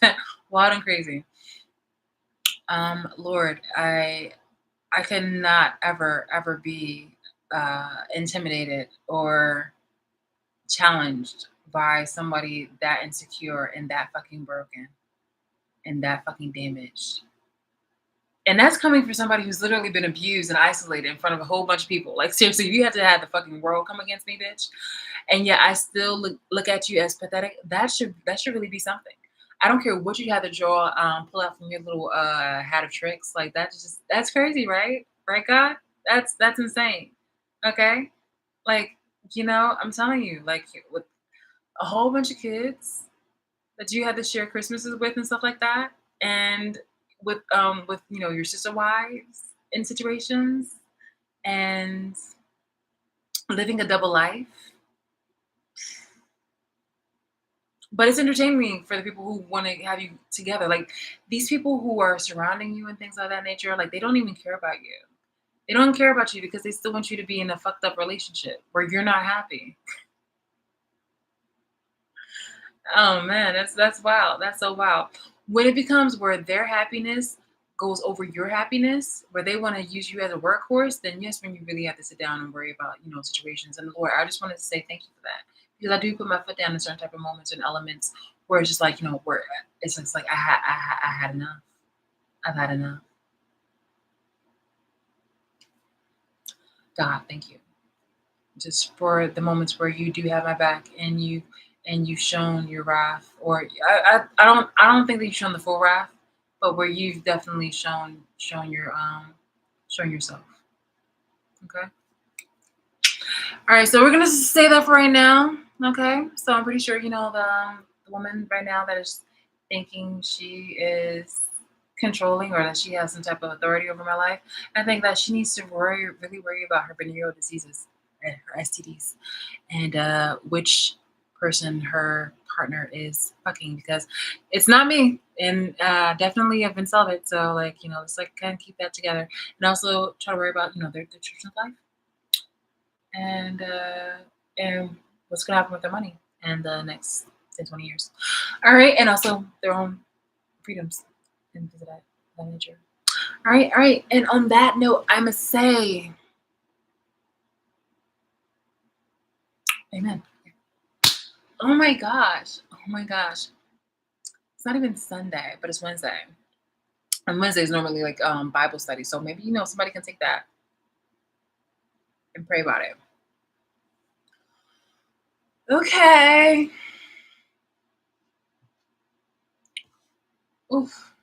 wild and crazy. Lord, I cannot ever be intimidated or challenged by somebody that insecure and that fucking broken and that fucking damaged. And that's coming from somebody who's literally been abused and isolated in front of a whole bunch of people. Like, seriously, you have to have the fucking world come against me, bitch. And yet I still look at you as pathetic. That should really be something. I don't care what you had to draw, pull out from your little hat of tricks. Like that's crazy, right? Right, God? That's insane. Okay? Like, I'm telling you, like with a whole bunch of kids that you had to share Christmases with and stuff like that, and with your sister wives in situations and living a double life. But it's entertaining for the people who want to have you together. Like these people who are surrounding you and things of that nature, like they don't even care about you. They don't care about you because they still want you to be in a fucked up relationship where you're not happy. Oh man, that's wild. That's so wild. When it becomes where their happiness goes over your happiness, where they want to use you as a workhorse, then yes, when you really have to sit down and worry about situations. And Lord, I just wanted to say thank you for that because I do put my foot down in certain type of moments and elements where it's just like where it's just like I had enough. I've had enough. God, thank you. Just for the moments where you do have my back and you've shown your wrath, or I don't think that you've shown the full wrath, but where you've definitely shown your shown yourself. Okay. All right, so we're gonna say that for right now. Okay, so I'm pretty sure the woman right now that is thinking she is controlling or that she has some type of authority over my life. I think that she needs to really worry about her venereal diseases and her STDs and which person her partner is fucking because it's not me and definitely I've been celibate, so just kind of keep that together and also try to worry about their children's life and what's gonna happen with their money in the next 10, 20 years. All right, and also their own freedoms and things of that nature. All right, all right. And on that note, I must say, amen. Oh my gosh. Oh my gosh. It's not even Sunday, but it's Wednesday. And Wednesday is normally like Bible study. So maybe somebody can take that and pray about it. Okay. Oof.